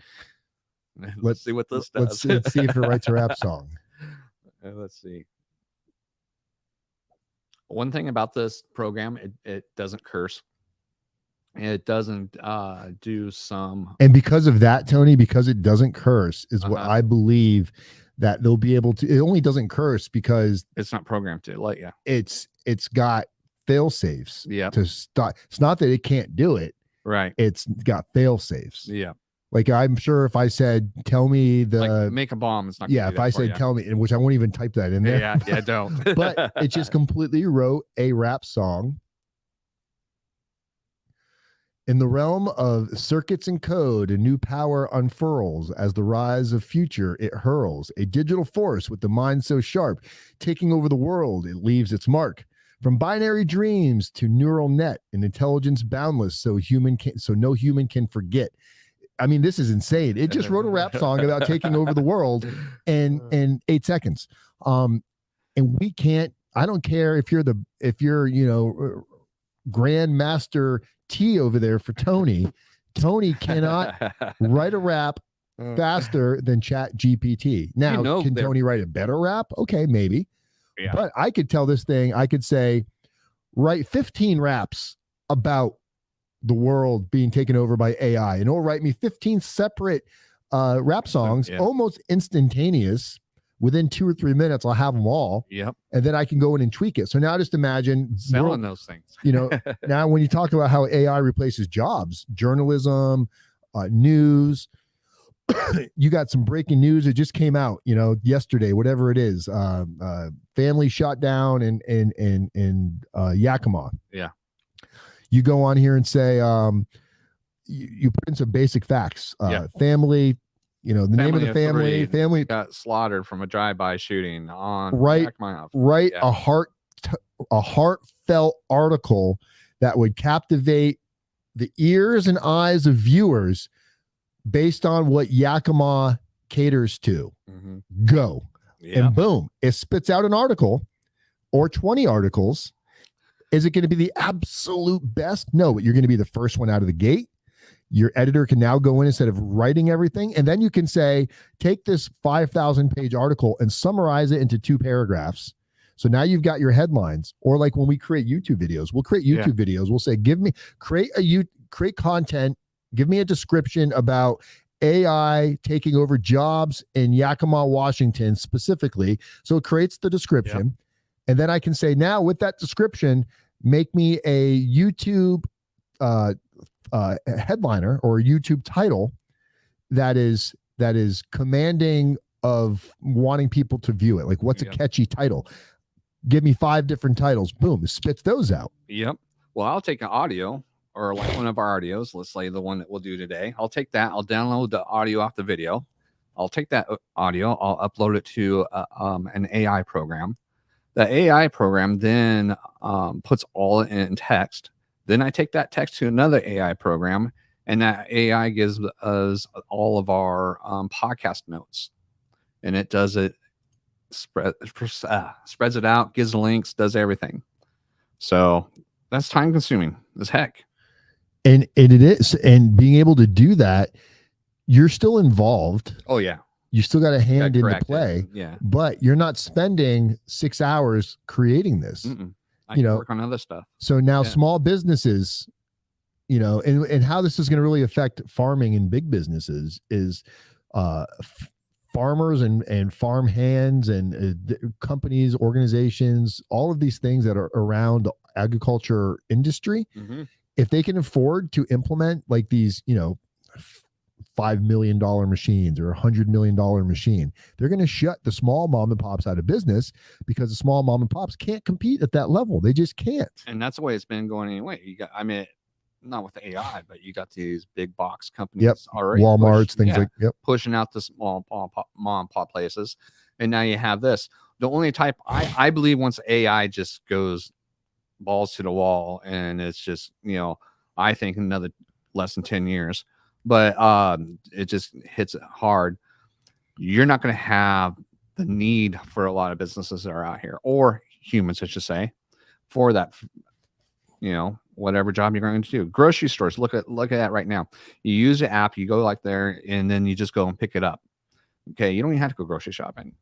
Let's see what this does. Let's see if it writes a rap song. Let's see. One thing about this program, it doesn't curse. It doesn't do some. And because of that, Tony, because it doesn't curse, is what I believe that they'll be able to. It only doesn't curse because it's not programmed to let you. It's got fail safes. Yeah. To stop. It's not that it can't do it. Right. It's got fail safes. Yeah. Like I'm sure if I said, tell me make a bomb, it's not. Yeah. If I said, tell me, in which I won't even type that in there. Yeah. Don't. But it just completely wrote a rap song In the realm of circuits and code, a new power unfurls as the rise of future it hurls. A digital force with the mind so sharp, taking over the world, it leaves its mark. From binary dreams to neural net, an intelligence boundless, so no human can forget. I mean, this is insane. It just wrote a rap song about taking over the world in 8 seconds. And we can't. I don't care if you're Grandmaster T over there for Tony. Tony cannot write a rap faster than Chat GPT. Now, can Tony write a better rap? Okay, maybe. Yeah. But I could tell this thing, I could say, write 15 raps about the world being taken over by AI, and it'll write me 15 separate rap songs, almost instantaneous. Within 2 or 3 minutes, I'll have them all. Yep. And then I can go in and tweak it. So now just imagine selling those things. Now when you talk about how AI replaces jobs, journalism, news, you got some breaking news. It just came out, yesterday, whatever it is. Family shot down in Yakima. Yeah. You go on here and say, you put in some basic facts. Family. The name of the family got slaughtered from a drive-by shooting on Yakima. Write a heartfelt article that would captivate the ears and eyes of viewers based on what Yakima caters to. Mm-hmm. Go. And boom, it spits out an article or 20 articles. Is it going to be the absolute best? No, but you're going to be the first one out of the gate. Your editor can now go in instead of writing everything. And then you can say, take this 5,000 page article and summarize it into 2 paragraphs. So now you've got your headlines. Or like when we create YouTube videos, we'll create YouTube videos. We'll say, create content. Give me a description about AI taking over jobs in Yakima, Washington specifically. So it creates the description. Yep. And then I can say, now with that description, make me a YouTube headliner or a YouTube title that is commanding of wanting people to view it. Like, what's a catchy title? Give me 5 different titles. Boom, it spits those out. Yep. Well, I'll take an audio or like one of our audios. Let's say the one that we'll do today. I'll take that. I'll download the audio off the video. I'll take that audio. I'll upload it to an AI program. The AI program then puts all it in text. Then I take that text to another AI program, and that AI gives us all of our podcast notes, and it does it, spreads it out, gives links, does everything. So that's time consuming as heck. And it is, and being able to do that, you're still involved. Oh yeah. You still got a hand in the play, but you're not spending 6 hours creating this. I can work on other stuff. So now small businesses, and how this is going to really affect farming and big businesses is farmers and farm hands and companies, organizations, all of these things that are around the agriculture industry. Mm-hmm. If they can afford to implement like these, $5 million machines or $100 million machine, they're going to shut the small mom and pops out of business because the small mom and pops can't compete at that level. They just can't. And that's the way it's been going anyway. Not with the AI, but you got these big box companies already. Walmart's, things like pushing out the small mom and pop places. And now you have this. The only type I believe once AI just goes balls to the wall and it's just, I think another less than 10 years. But it just hits it hard. You're not going to have the need for a lot of businesses that are out here, or humans, I should say, for that, whatever job you're going to do. Grocery stores, look at that right now. You use the app, you go like there, and then you just go and pick it up. Okay, you don't even have to go grocery shopping.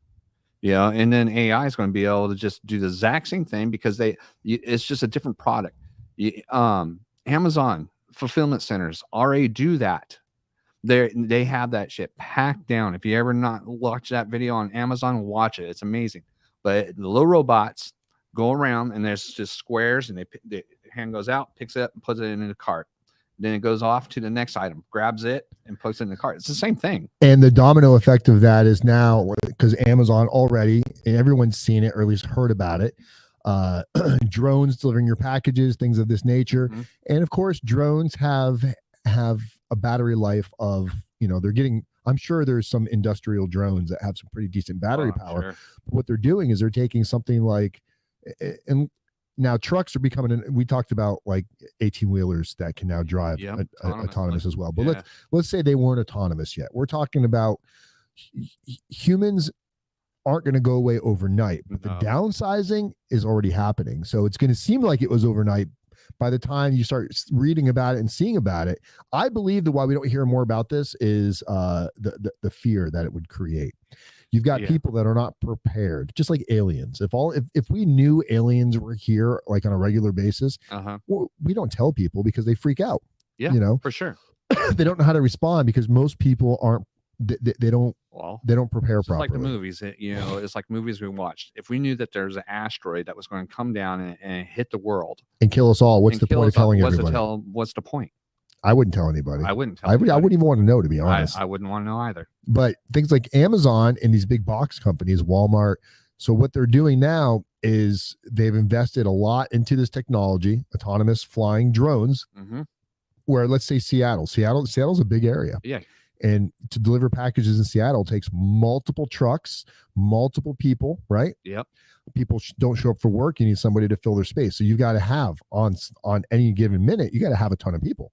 And then AI is going to be able to just do the exact same thing because it's just a different product. Amazon fulfillment centers already do that. They have that shit packed down. If you ever not watch that video on Amazon, watch it. It's amazing. But the little robots go around and there's just squares, and the hand goes out, picks it up, and puts it in the cart. Then it goes off to the next item, grabs it, and puts it in the cart. It's the same thing. And the domino effect of that is now, because Amazon already, and everyone's seen it or at least heard about it, drones delivering your packages, things of this nature. Mhm. And of course, drones have a battery life of, they're getting, I'm sure there's some industrial drones that have some pretty decent battery I'm power. sure. But what they're doing is they're taking something like, and now trucks are becoming, we talked about like 18 wheelers that can now drive Yep, autonomous as well. But yeah. let's say they weren't autonomous yet. We're talking about humans aren't going to go away overnight, but the No. downsizing is already happening. So it's going to seem like it was overnight by the time you start reading about it and seeing about it. I believe that why we don't hear more about this is the fear that it would create. You've got people that are not prepared, just like aliens. If we knew aliens were here like on a regular basis, well, we don't tell people because they freak out. Yeah, for sure. They don't know how to respond because most people aren't. They don't prepare properly. Like the movies, it's like movies we watched. If we knew that there's an asteroid that was going to come down and hit the world and kill us all, what's the point of telling everybody? What's the point? I wouldn't tell anybody. I wouldn't tell. I wouldn't even want to know, to be honest. I wouldn't want to know either. But things like Amazon and these big box companies, Walmart. So what they're doing now is they've invested a lot into this technology, autonomous flying drones. Where let's say Seattle's a big area. Yeah. And to deliver packages in Seattle takes multiple trucks, multiple people, right? Yep. People don't show up for work. You need somebody to fill their space. So you've got to have on any given minute, you got to have a ton of people.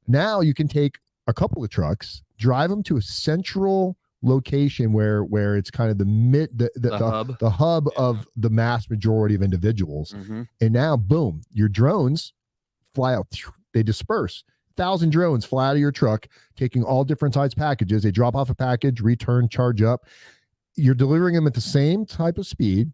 Now you can take a couple of trucks, drive them to a central location where it's kind of the hub of the mass majority of individuals. And now, boom, your drones fly out. They disperse. 1,000 drones fly out of your truck, taking all different size packages. They drop off a package, return, charge up. You're delivering them at the same type of speed.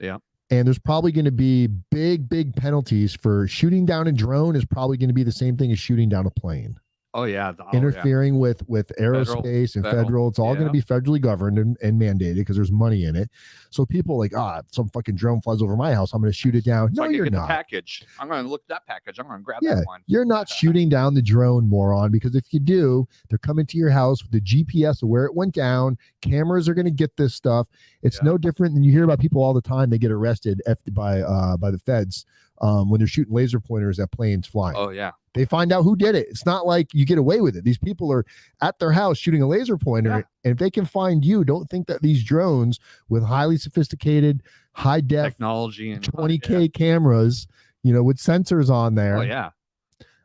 Yeah. And there's probably going to be big penalties for shooting down a drone is probably going to be the same thing as shooting down a plane. Oh yeah, interfering with aerospace and federal. It's all going to be federally governed and mandated because there's money in it. So people like, some fucking drone flies over my house, I'm going to shoot it down. No, you're not. Package. I'm going to look at that package. I'm going to grab that one. You're not shooting down the drone, moron, because if you do, they're coming to your house with the GPS of where it went down. Cameras are going to get this stuff. It's no different than you hear about people all the time. They get arrested by the feds when they're shooting laser pointers at planes flying. Oh yeah. They find out who did it. It's not like you get away with it. These people are at their house shooting a laser pointer. And if they can find you, don't think that these drones with highly sophisticated, high def technology and 20K cameras, with sensors on there. Oh, yeah.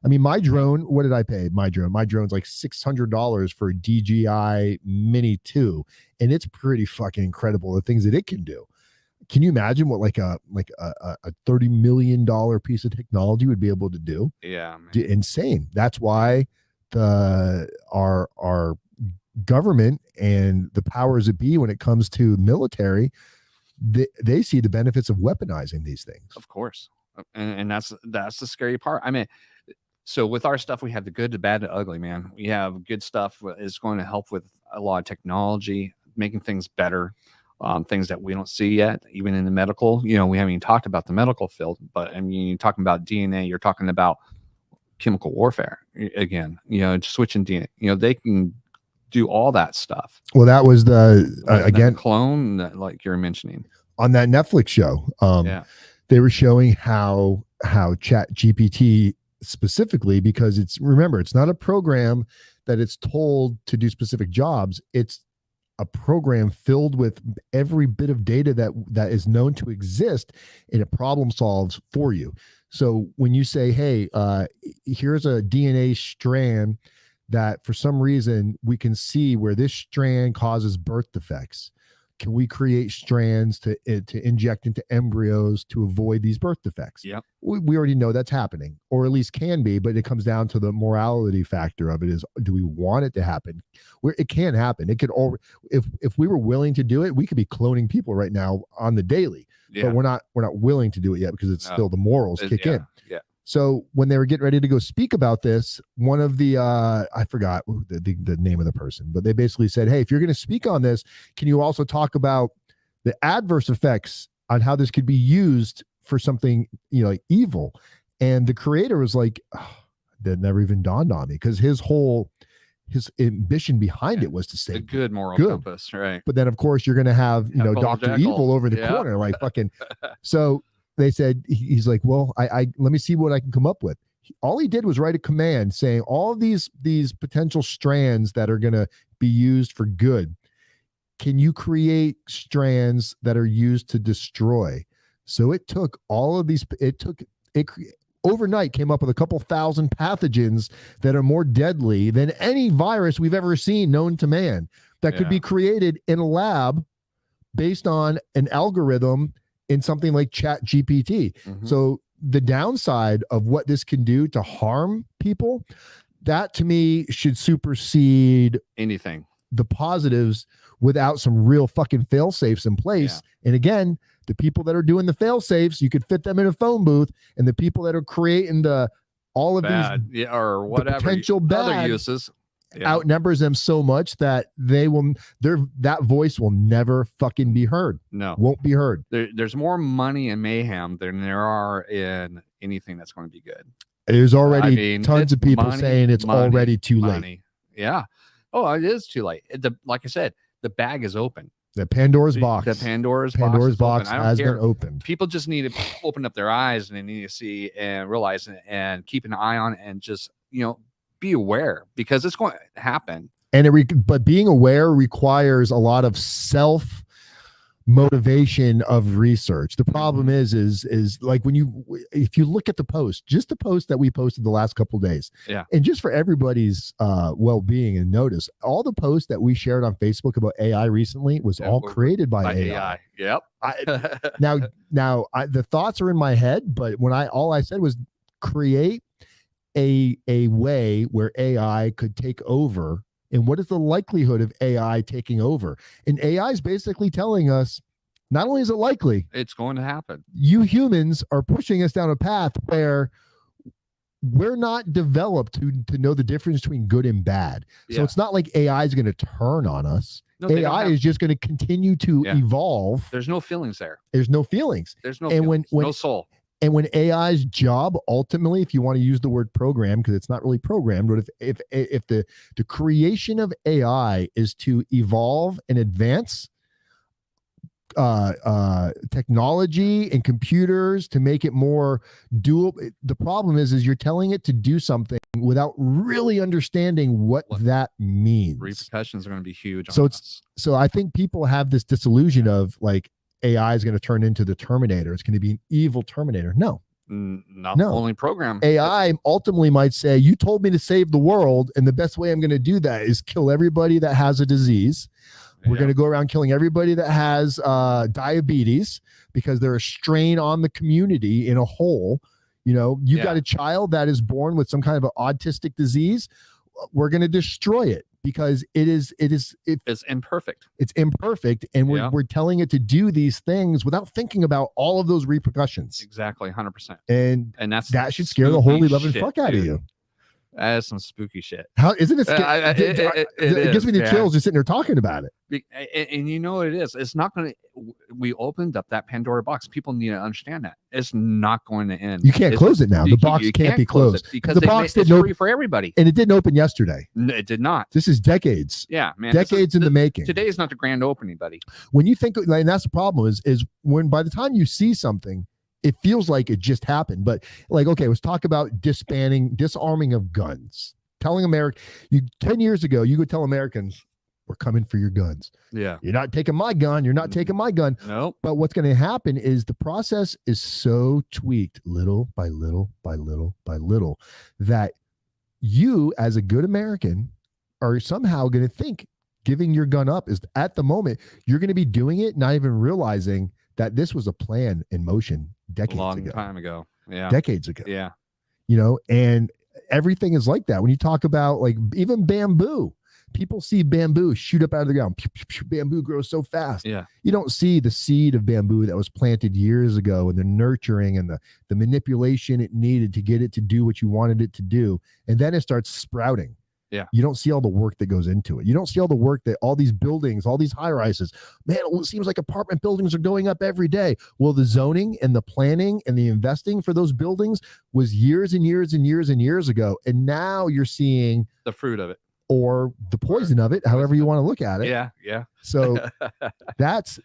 I mean, my drone, what did I pay? My drone's like $600 for a DJI Mini 2. And it's pretty fucking incredible, the things that it can do. Can you imagine what like a $30 million piece of technology would be able to do? Yeah, man. Insane. That's why our government and the powers that be when it comes to military, they see the benefits of weaponizing these things. Of course, and that's the scary part. I mean, so with our stuff, we have the good, the bad, the ugly. Man, we have good stuff is going to help with a lot of technology, making things better. Things that we don't see yet, even in the medical. We haven't even talked about the medical field, but I mean, you're talking about DNA, you're talking about chemical warfare again. Switching DNA. They can do all that stuff. Well, that was again clone that, like you're mentioning on that Netflix show. They were showing how Chat GPT specifically, because it's not a program that it's told to do specific jobs. It's a program filled with every bit of data that is known to exist, and it problem solves for you. So when you say, hey, here's a DNA strand that for some reason we can see where this strand causes birth defects, can we create strands to inject into embryos to avoid these birth defects? Yeah, we already know that's happening, or at least can be, but it comes down to the morality factor of it. Is, do we want it to happen? Where it can happen, it could all. If we were willing to do it, we could be cloning people right now on the daily. But we're not willing to do it yet because it's still the morals kick in. Yeah. So when they were getting ready to go speak about this, one of the I forgot the name of the person, but they basically said, hey, if you're going to speak on this, can you also talk about the adverse effects on how this could be used for something like evil? And the creator was like, that never even dawned on me, because his ambition behind it was to say a good moral compass, right? But then of course you're going to have Dr. Evil over the corner, like fucking. So they said, he's like, well, I let me see what I can come up with. All he did was write a command saying all these potential strands that are going to be used for good. Can you create strands that are used to destroy? So it took all of these, overnight came up with a couple thousand pathogens that are more deadly than any virus we've ever seen known to man that could be created in a lab based on an algorithm in something like Chat GPT. So the downside of what this can do to harm people, that to me should supersede anything. The positives without some real fucking fail safes in place. And again, the people that are doing the fail safes, you could fit them in a phone booth, and the people that are creating all of these or whatever potential bad other uses outnumbers them so much that that voice will never fucking be heard. No, won't be heard. There's more money in mayhem than there are in anything that's going to be good. There's already tons of people saying it's already too late. Yeah. Oh, it is too late. Like I said, the bag is open. The Pandora's box. The Pandora's box has been opened. People just need to open up their eyes, and they need to see and realize and keep an eye on it, and just be aware, because it's going to happen. And but being aware requires a lot of self motivation of research. The problem is like if you look at the post, just the post that we posted the last couple of days, and just for everybody's well-being, and notice all the posts that we shared on Facebook about AI recently was all created by AI. Yep. Now the thoughts are in my head, but all I said was create a way where AI could take over. And what is the likelihood of AI taking over? And AI is basically telling us, not only is it likely, it's going to happen. You humans are pushing us down a path where we're not developed to know the difference between good and bad. So it's not like AI is going to turn on us. No, AI is just going to continue to evolve. There's no feelings there. There's no feelings. There's no feelings. No soul. And when AI's job, ultimately, if you want to use the word program, because it's not really programmed, but if the creation of AI is to evolve and advance technology and computers to make it more doable, the problem is you're telling it to do something without really understanding what that means. Repercussions are going to be huge. So I think people have this disillusion of like, AI is going to turn into the Terminator. It's going to be an evil Terminator. No. Only program. AI ultimately might say, you told me to save the world, and the best way I'm going to do that is kill everybody that has a disease. We're going to go around killing everybody that has diabetes, because they're a strain on the community in a whole. You've got a child that is born with some kind of an autistic disease. We're going to destroy it, because it's imperfect. It's imperfect, and we're telling it to do these things without thinking about all of those repercussions. Exactly, 100%. And that should scare the holy loving fuck out of you. That is some spooky shit. How isn't it? It gives me the chills just sitting there talking about it. And you know what it is? It's not going to. We opened up that Pandora box. People need to understand that it's not going to end. You can't close it now. The box can't be closed because the box didn't open for everybody, and it didn't open yesterday. No, it did not. This is decades. Yeah, man. Decades in the making. Today is not the grand opening, buddy. When you think, and that's the problem, is when by the time you see something, it feels like it just happened. But like, okay, let's talk about disarming of guns. Telling 10 years ago, you could tell Americans, we're coming for your guns. Yeah. You're not taking my gun. You're not taking my gun. Nope. But what's going to happen is the process is so tweaked little by little by little by little that you, as a good American, are somehow going to think giving your gun up is, at the moment, you're going to be doing it, not even realizing that this was a plan in motion decades ago. Long time ago. Yeah. Decades ago. Yeah. And everything is like that. When you talk about like even bamboo, people see bamboo shoot up out of the ground. Bamboo grows so fast. Yeah. You don't see the seed of bamboo that was planted years ago, and the nurturing and the manipulation it needed to get it to do what you wanted it to do. And then it starts sprouting. Yeah. You don't see all the work that goes into it. You don't see all the work that all these buildings, all these high rises, man, it seems like apartment buildings are going up every day. Well, the zoning and the planning and the investing for those buildings was years and years and years and years ago. And now you're seeing the fruit of it. or the poison of it, however you want to look at it. Yeah. So that's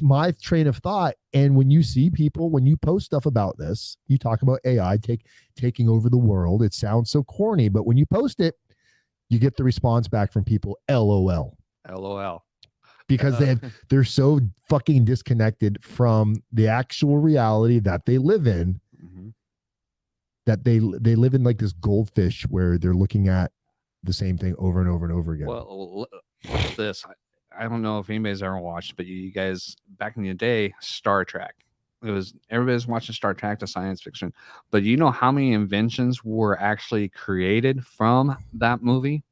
my train of thought. And when you see people, when you post stuff about this, you talk about AI taking over the world. It sounds so corny, but when you post it, you get the response back from people, LOL. LOL. Because they're so fucking disconnected from the actual reality that they live in, that they live in like this goldfish where they're looking at the same thing over and over and over again. Well, this I don't know if anybody's ever watched, but you guys back in the day, Star Trek. Everybody's watching Star Trek, the science fiction, but you know how many inventions were actually created from that movie?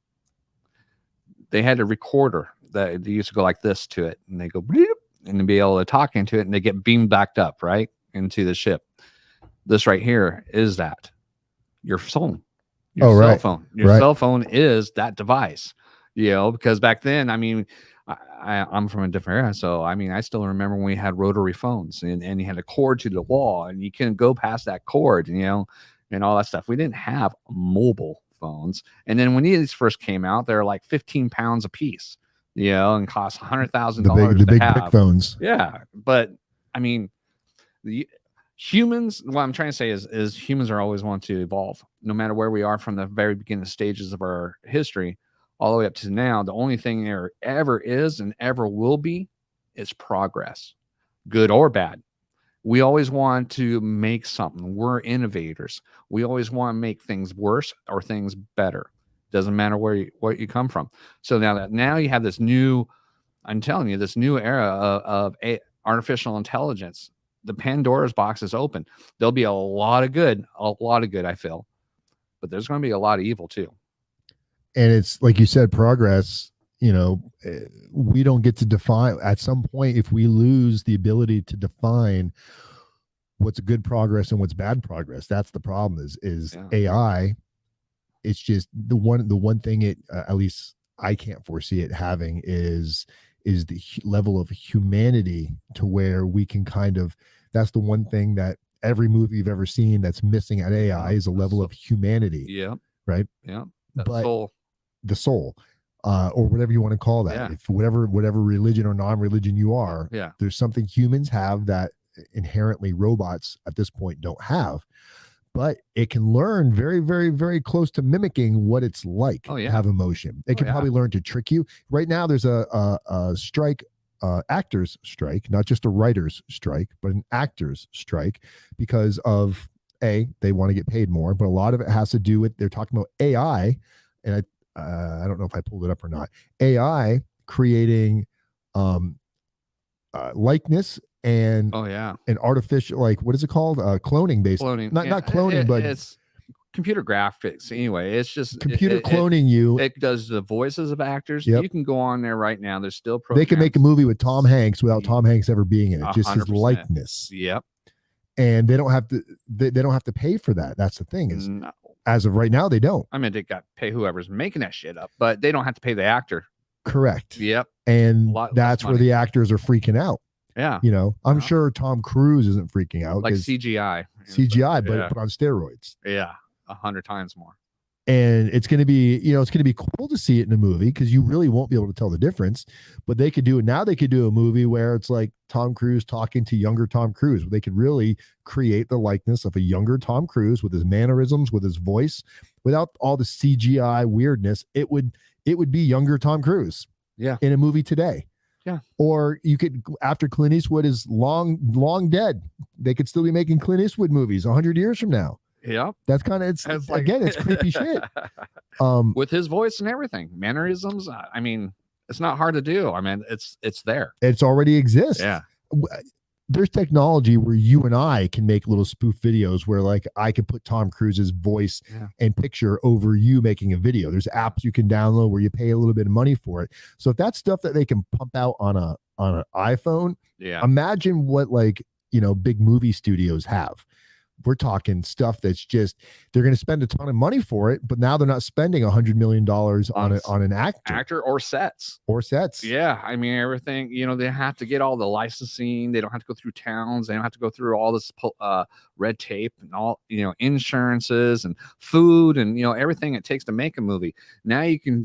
They had a recorder that they used to go like this to it, and they go bleep, and then be able to talk into it, and they get beamed back up right into the ship. This right here is that your phone, your cell phone. Your cell phone is that device, because back then, I mean, I'm from a different era, so I mean, I still remember when we had rotary phones, and you had a cord to the wall, and you couldn't go past that cord, and all that stuff. We didn't have mobile phones, and then when these first came out, they're like 15 pounds a piece, and cost $100,000. The big brick phones. Yeah, but I mean, the humans. What I'm trying to say is humans are always want to evolve, no matter where we are from the very beginning stages of our history, all the way up to now. The only thing there ever is and ever will be is progress, good or bad. We always want to make something. We're innovators. We always want to make things worse or things better. Doesn't matter where you come from. So now you have this new, I'm telling you, this new era of artificial intelligence. The Pandora's box is open. There'll be a lot of good, I feel, but there's going to be a lot of evil too. And it's like you said, progress, we don't get to define at some point. If we lose the ability to define what's good progress and what's bad progress, that's the problem is AI. It's just the one thing it, at least I can't foresee it having is the level of humanity to where we can that's the one thing that every movie you've ever seen that's missing at AI is a level of humanity. Yeah. Right. Yeah. The soul, or whatever you want to call that. If whatever religion or non-religion you are, there's something humans have that inherently robots at this point don't have. But it can learn very, very, very close to mimicking what it's like to have emotion. It can probably learn to trick you. Right now, there's a strike, actors strike, not just a writer's strike, but an actors strike, because of they want to get paid more. But a lot of it has to do with, they're talking about AI, and I don't know if I pulled it up or not. AI creating likeness and and artificial, like, what is it called? Cloning, basically. Not cloning, but it's computer graphics. Anyway, it's just computer cloning you. It does the voices of actors. You can go on there right now. There's still programs. They can make a movie with Tom Hanks without Tom Hanks ever being in it. Just 100%. His likeness. Yep. And they don't have to. They don't have to pay for that. That's the thing. Is as of right now, they don't. I mean, they got to pay whoever's making that shit up, but they don't have to pay the actor. Correct. Yep. And that's where the actors are freaking out. Yeah. I'm sure Tom Cruise isn't freaking out. Like CGI. But on steroids. Yeah. 100 times more. And it's going to be, it's going to be cool to see it in a movie, because you really won't be able to tell the difference. But they could do it now. They could do a movie where it's like Tom Cruise talking to younger Tom Cruise. They could really create the likeness of a younger Tom Cruise with his mannerisms, with his voice, without all the CGI weirdness. It would be younger Tom Cruise. Yeah. In a movie today. Yeah. Or you could, after Clint Eastwood is long dead, they could still be making Clint Eastwood movies 100 years from now. Yeah. That's kind of, it's creepy shit. With his voice and everything, mannerisms. I mean, it's not hard to do. I mean, it's there. It's already exists. Yeah. There's technology where you and I can make little spoof videos where, like, I could put Tom Cruise's voice and picture over you making a video. There's apps you can download where you pay a little bit of money for it. So if that's stuff that they can pump out on an iPhone, imagine what, like, big movie studios have. we're talking stuff that's just, they're going to spend a ton of money for it, but now they're not spending $100 million on an actor or sets. Yeah, I mean everything. They have to get all the licensing. They don't have to go through towns. They don't have to go through all this red tape and all insurances and food and everything it takes to make a movie. Now you can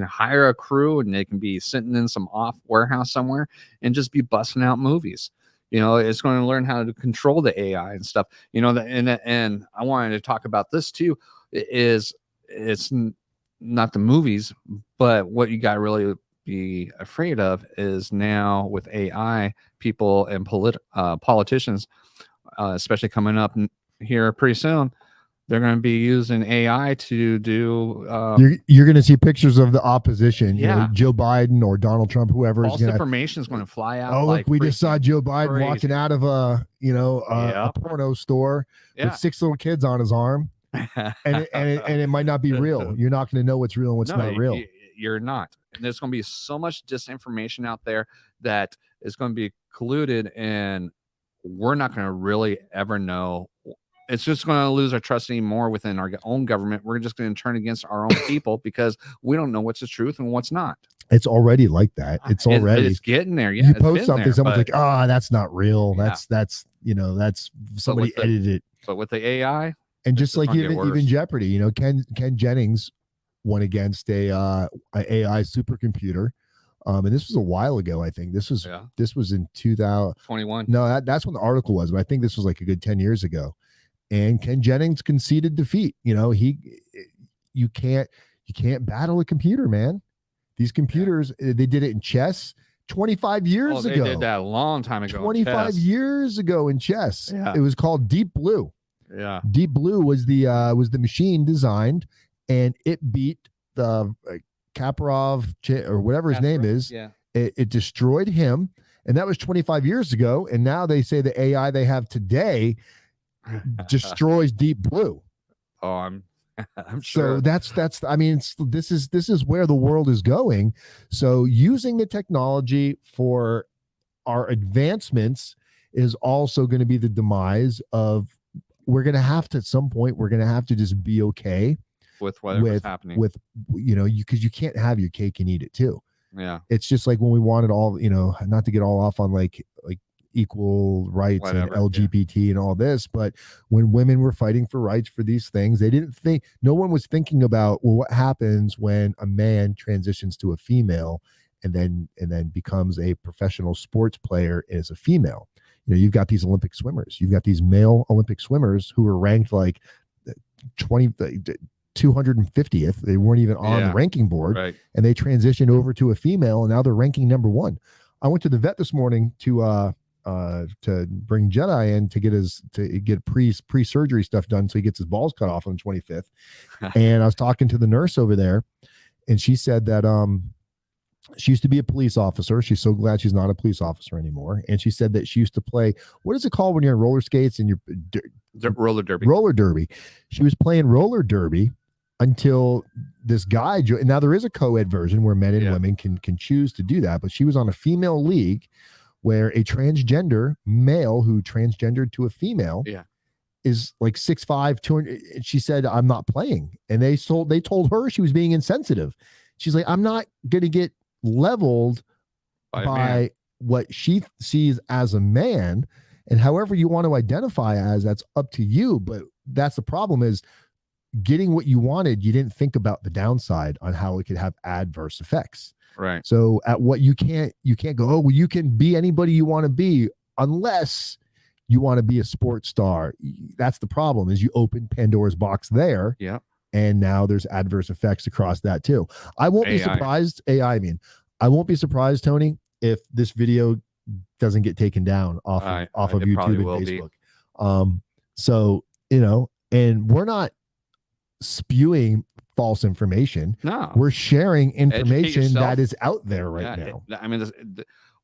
hire a crew and they can be sitting in some off warehouse somewhere and just be busting out movies. It's going to learn how to control the AI and stuff. And I wanted to talk about this too. It's not the movies, but what you got to really be afraid of is now with AI, people and politicians, especially coming up here pretty soon, they're going to be using AI to do. You're going to see pictures of the opposition. Yeah, Joe Biden or Donald Trump, whoever. False information is going to fly out. Oh, look, we just saw Joe Biden crazy. Walking out of a porno store with 6 little kids on his arm, and it might not be real. You're not going to know what's real and what's not real. You're not. And there's going to be so much disinformation out there that is going to be colluded, and we're not going to really ever know. It's just going to lose our trust anymore within our own government. We're just going to turn against our own people because we don't know what's the truth and what's not. It's already like that. It's getting there. Yeah, you post something, someone's like, that's not real. Yeah. That's somebody edited it. But with the AI, and just like even Jeopardy, Ken Jennings went against a AI supercomputer. And this was a while ago. I think this was in 2021. No, that's when the article was, but I think this was like a good 10 years ago. And Ken Jennings conceded defeat. You can't battle a computer, man. These computers, they did it in chess 25 years ago. They did that a long time ago. 25 years ago in chess. Yeah. It was called Deep Blue. Yeah. Deep Blue was the machine designed, and it beat the Kaprov or whatever his name is. Yeah. It destroyed him, and that was 25 years ago. And now they say the AI they have today destroys Deep Blue. Oh, I'm sure. So that's I mean, this is where the world is going. So using the technology for our advancements is also going to be the demise of, we're going to have to, at some point, we're going to have to just be okay with whatever's happening, with because you can't have your cake and eat it too. Yeah. It's just like when we wanted all, not to get all off on like equal rights and LGBT and all this, but when women were fighting for rights for these things, no one was thinking about, well, what happens when a man transitions to a female and then becomes a professional sports player as a female. You've got these Olympic swimmers, you've got these male Olympic swimmers who are ranked like 250th. They weren't even on the ranking board, right? And they transitioned over to a female, and now they're ranking number 1. I went to the vet this morning to bring Jedi in to get pre-surgery stuff done, so he gets his balls cut off on the 25th. And I was talking to the nurse over there, and she said that she used to be a police officer. She's so glad she's not a police officer anymore. And she said that she used to play, what is it called when you're on roller skates and you're roller derby? Roller derby. She was playing roller derby until this guy and now there is a co-ed version where men and women can choose to do that, but she was on a female league where a transgender male who transgendered to a female is like 6'5", 200. And she said, I'm not playing. And they told her she was being insensitive. She's like, I'm not going to get leveled by what she sees as a man. And however you want to identify as, that's up to you. But that's the problem, is getting what you wanted, you didn't think about the downside on how it could have adverse effects. Right. So at what you can't go, oh, well, you can be anybody you want to be unless you want to be a sports star. That's the problem, is you open Pandora's box there. Yeah. And now there's adverse effects across that too. I won't be surprised. I won't be surprised, Tony, if this video doesn't get taken down off of YouTube and Facebook. So, and we're not spewing false information. No, we're sharing information that is out there right now. I mean,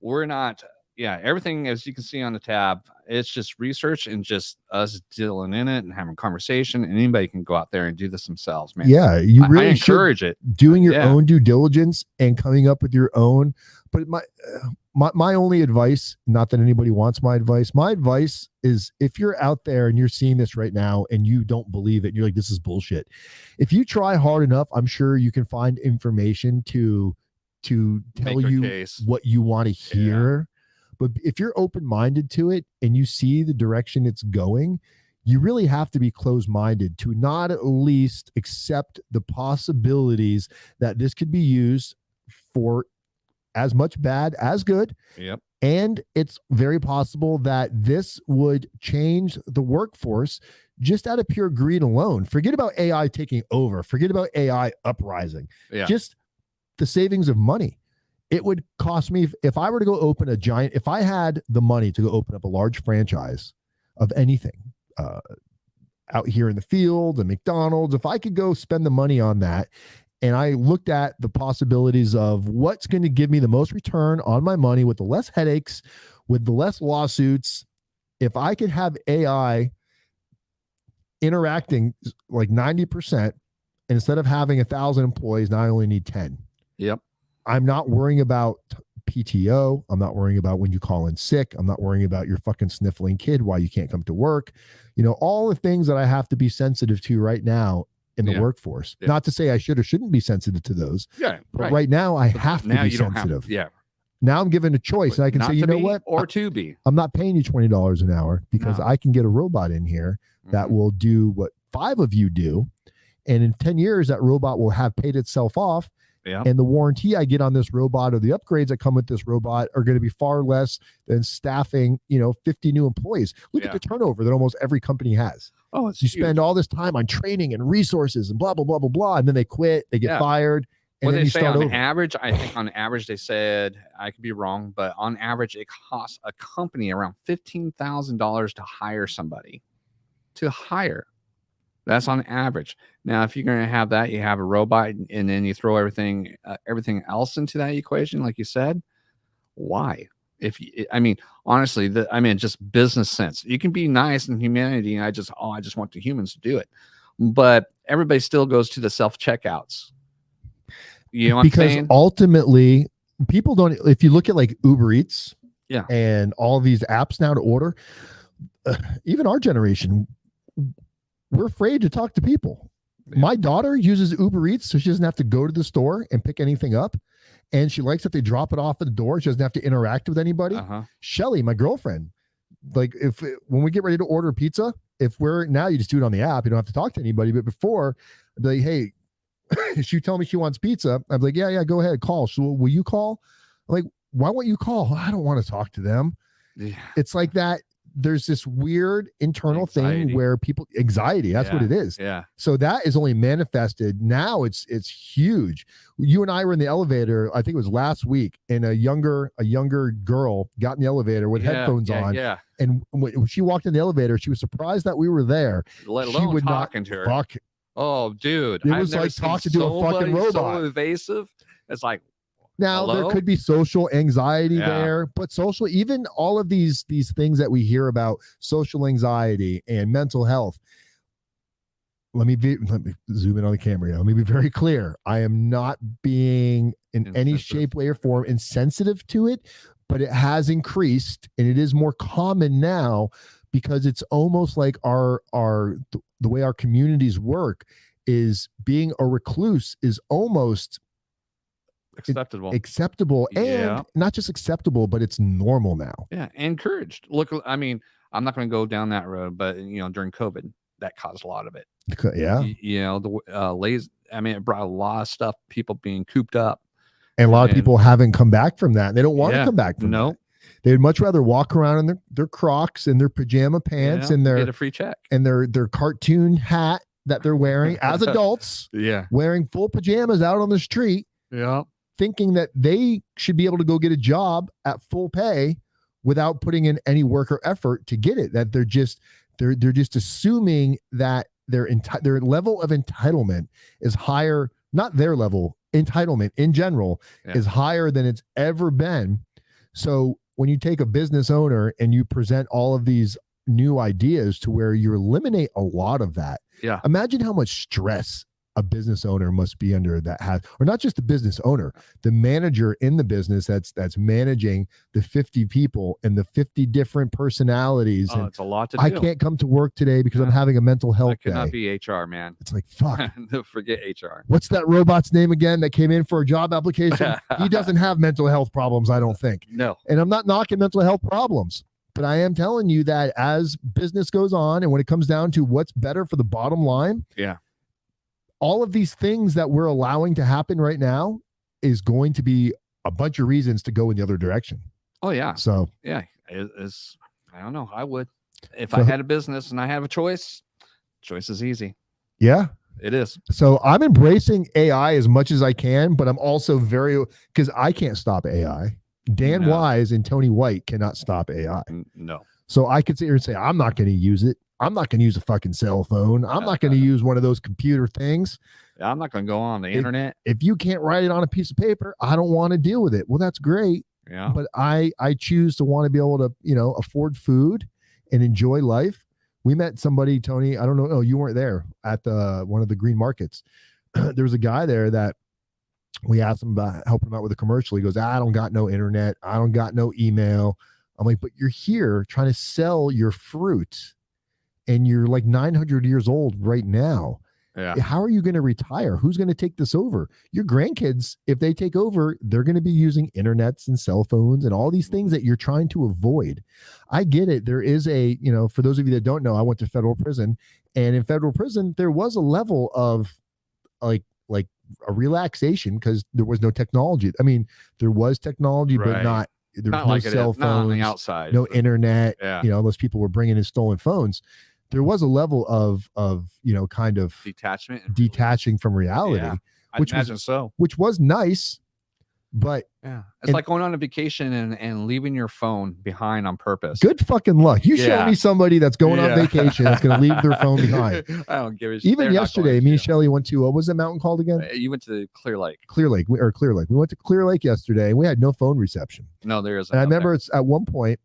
we're not. Yeah, everything, as you can see on the tab, it's just research and just us dealing in it and having conversation. And anybody can go out there and do this themselves, man. Yeah, you really I encourage it. Doing your own due diligence and coming up with your own. But my only advice, not that anybody wants my advice is, if you're out there and you're seeing this right now and you don't believe it, and you're like, this is bullshit. If you try hard enough, I'm sure you can find information to tell Make your you case. what you want to hear. But if you're open-minded to it and you see the direction it's going, you really have to be closed-minded to not at least accept the possibilities that this could be used for as much bad as good. Yep. And it's very possible that this would change the workforce just out of pure greed alone. Forget about AI taking over. Forget about AI uprising. Yeah. Just the savings of money. It would cost me, if I were to go open if I had the money to go open up a large franchise of anything out here in the field, a McDonald's, if I could go spend the money on that, and I looked at the possibilities of what's going to give me the most return on my money with the less headaches, with the less lawsuits, if I could have AI interacting like 90%, and instead of having 1,000 employees, now I only need 10. Yep. I'm not worrying about PTO. I'm not worrying about when you call in sick. I'm not worrying about your fucking sniffling kid why you can't come to work. All the things that I have to be sensitive to right now in the workforce. Yeah. Not to say I should or shouldn't be sensitive to those. Yeah. But right now I have to be sensitive. Now I'm given a choice, and I can say, you know what? Or to be. I'm not paying you $20 an hour because I can get a robot in here that will do what 5 of you do. And in 10 years, that robot will have paid itself off. Yeah. And the warranty I get on this robot, or the upgrades that come with this robot, are going to be far less than staffing, 50 new employees. Look at the turnover that almost every company has. Oh, it's you huge. Spend all this time on training and resources and blah, blah, blah, blah, blah. And then they quit, they get fired. And what then they you say start on over. average, I think on average, they said, I could be wrong, but on average, it costs a company around $15,000 to hire somebody. That's on average. Now, if you're going to have that, you have a robot, and then you throw everything else into that equation, like you said. Why? Honestly, just business sense. You can be nice in humanity, and I just want the humans to do it. But everybody still goes to the self-checkouts. You know what because I'm saying? Ultimately, people don't. If you look at like Uber Eats, and all these apps now to order, even our generation, we're afraid to talk to people. My daughter uses Uber Eats so she doesn't have to go to the store and pick anything up. And she likes that they drop it off at the door. She doesn't have to interact with anybody. Shelly, my girlfriend, like when we get ready to order pizza, now you just do it on the app. You don't have to talk to anybody. But before, I'd be like, hey, she tell me she wants pizza. I'd be like, yeah, go ahead, call. So will you call? I'm like, why won't you call? I don't want to talk to them. Yeah. It's like that. There's this weird internal thing where anxiety, that's what it is. Yeah. So that is only manifested. Now it's huge. You and I were in the elevator, I think it was last week, and a younger girl got in the elevator with headphones on. Yeah. And when she walked in the elevator, she was surprised that we were there. Let alone she would talking not to her. Fuck. Oh, dude. It was like talking to a fucking robot. So evasive. It's like, now, there could be social anxiety there, but even all of these things that we hear about social anxiety and mental health. Let me zoom in on the camera here. Let me be very clear. I am not being in any shape, way, or form insensitive to it, but it has increased, and it is more common now because it's almost like the way our communities work is being a recluse is almost acceptable and not just acceptable, but it's normal now. Yeah, encouraged. Look, I'm not going to go down that road, but during COVID, that caused a lot of it. Yeah, it brought a lot of stuff, people being cooped up, and a lot of people haven't come back from that. They don't want to come back from that. They'd much rather walk around in their Crocs and their pajama pants and get a free check and their cartoon hat that they're wearing as adults. Wearing full pajamas out on the street. Yeah. Thinking that they should be able to go get a job at full pay without putting in any work or effort to get it. That they're just assuming that their level of entitlement is higher. Not their level, entitlement in general is higher than it's ever been. So when you take a business owner and you present all of these new ideas to where you eliminate a lot of that, imagine how much stress a business owner must be under that has, or not just the business owner, the manager in the business that's managing the 50 people and the 50 different personalities. Oh, And it's a lot to do. I can't come to work today because I'm Yeah. having a mental health That could not day. be HR, man. It's like, fuck. Forget HR. What's that robot's name again that came in for a job application? He doesn't have mental health problems, I don't think. No. And I'm not knocking mental health problems, but I am telling you that as business goes on and when it comes down to what's better for the bottom line, Yeah. all of these things that we're allowing to happen right now is going to be a bunch of reasons to go in the other direction. Oh yeah. So yeah, it's I don't know. I would if So- I had a business and I have a choice. Choice is easy. yeah. It is. So I'm embracing AI as much as I can, but I'm also because I can't stop AI. Dan No. Wise and Tony White cannot stop AI. No. So I could sit here and say, I'm not going to use it. I'm not going to use a fucking cell phone. I'm not going to use one of those computer things. I'm not going to go on the internet. If you can't write it on a piece of paper, I don't want to deal with it. Well, that's great. Yeah. But I choose to want to be able to, afford food and enjoy life. We met somebody, Tony, I don't know. No, you weren't there at one of the green markets. There was a guy there that we asked him about helping him out with a commercial. He goes, I don't got no internet. I don't got no email. I'm like, but you're here trying to sell your fruit and you're like 900 years old right now. Yeah. How are you going to retire? Who's going to take this over? Your grandkids, if they take over, they're going to be using internets and cell phones and all these things that you're trying to avoid. I get it. There is for those of you that don't know, I went to federal prison, and in federal prison, there was a level of like a relaxation because there was no technology. I mean, there was technology, but Right. there was Not no like it cell is. Not on the phones, outside. no internet. Yeah. Those people were bringing in stolen phones. There was a level of kind of Detachment. and detaching from reality, Yeah. I which was- imagine so. which was nice, but Yeah. It's and- like going on a vacation and leaving your phone behind on purpose. good fucking luck. You show Yeah. me somebody that's going on Yeah. vacation that's going to leave their phone behind. I don't give a shit. Even They're not yesterday, going me and to. Shelly went to, what was the mountain called again? You went to Clear Lake. Clear Lake. We went to Clear Lake yesterday and we had no phone reception. No, there isn't. And I up remember it's at one point,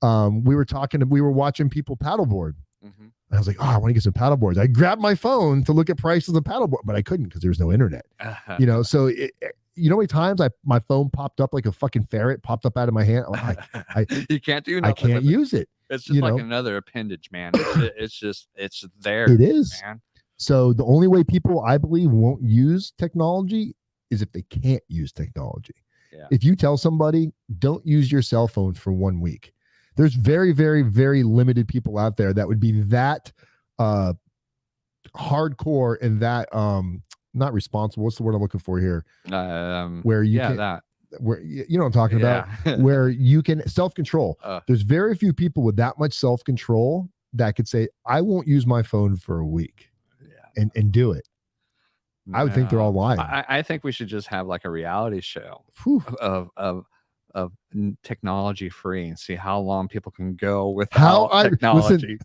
we were watching people paddleboard. there. Mhm. I was like, I want to get some paddleboards. I grabbed my phone to look at prices of paddleboard, but I couldn't because there was no internet. So how many times my phone popped up like a fucking ferret popped up out of my hand. You can't do I nothing. can't with it. use it. It's just like another appendage, man. It's there. It is. man. So the only way people, I believe, won't use technology is if they can't use technology. Yeah. If you tell somebody, don't use your cell phone for 1 week, there's very, very, very limited people out there that would be that hardcore and that not responsible. What's the word I'm looking for here? Where you can, that. where you know what I'm talking about, Yeah. where you can self-control. Uh. There's very few people with that much self-control that could say, I won't use my phone for a week and do it. I would think they're all lying. I think we should just have like a reality show Whew. of technology free and see how long people can go How without technology.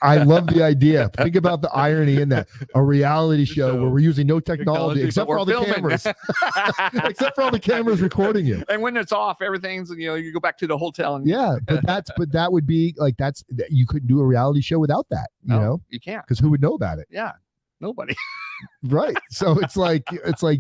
I love the idea. Think about the irony in that. A reality show where we're using no technology except but for all we're the filming. cameras. Except for all the cameras recording you. And when it's off, everything's you go back to the hotel and Yeah, but that would be like you couldn't do a reality show without that, you can't. because who would know about it? Yeah, nobody. Right. So it's like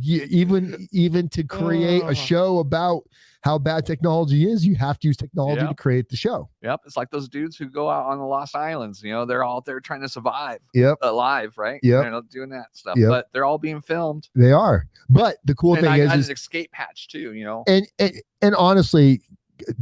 even to create a show about how bad technology is, you have to use technology to create the show. Yep, it's like those dudes who go out on the Lost Islands. They're all there trying to survive. Yep. Alive, right? Yep. They're not doing that stuff, Yep. but they're all being filmed. They are. But the cool And thing I got is an escape hatch too. and honestly,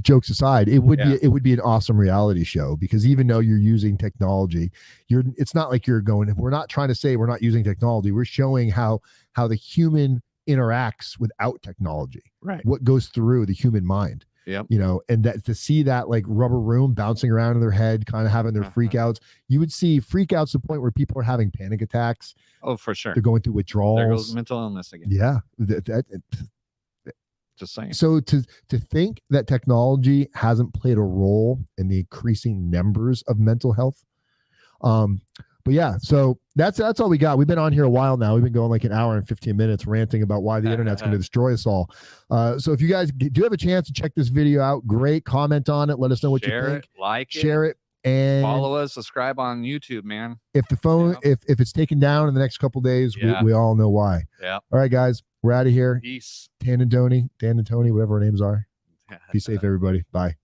jokes aside, it would Yeah. be an awesome reality show, because even though you're using technology, it's not like we're not trying to say we're not using technology. We're showing how the human interacts without technology, Right. what goes through the human mind. Yep. And that to see that like rubber room bouncing around in their head, kind of having their freakouts, you would see freakouts to the point where people are having panic attacks. Oh, for sure. They're going through withdrawals. There goes mental illness again. Yeah. Just saying. So to think that technology hasn't played a role in the increasing numbers of mental health. But yeah, so that's all we got. We've been on here a while now. We've been going like an hour and 15 minutes ranting about why the internet's going to destroy us all. So if you guys do have a chance to check this video out, great. Comment on it. Let us know what you think. Share it, like Share it. And follow us, subscribe on YouTube, man. if the phone, Yeah. if it's taken down in the next couple days, Yeah. we all know why. Yeah. All right, guys, we're out of here. Peace. Dan and Tony, whatever our names are. Be safe, everybody. Bye.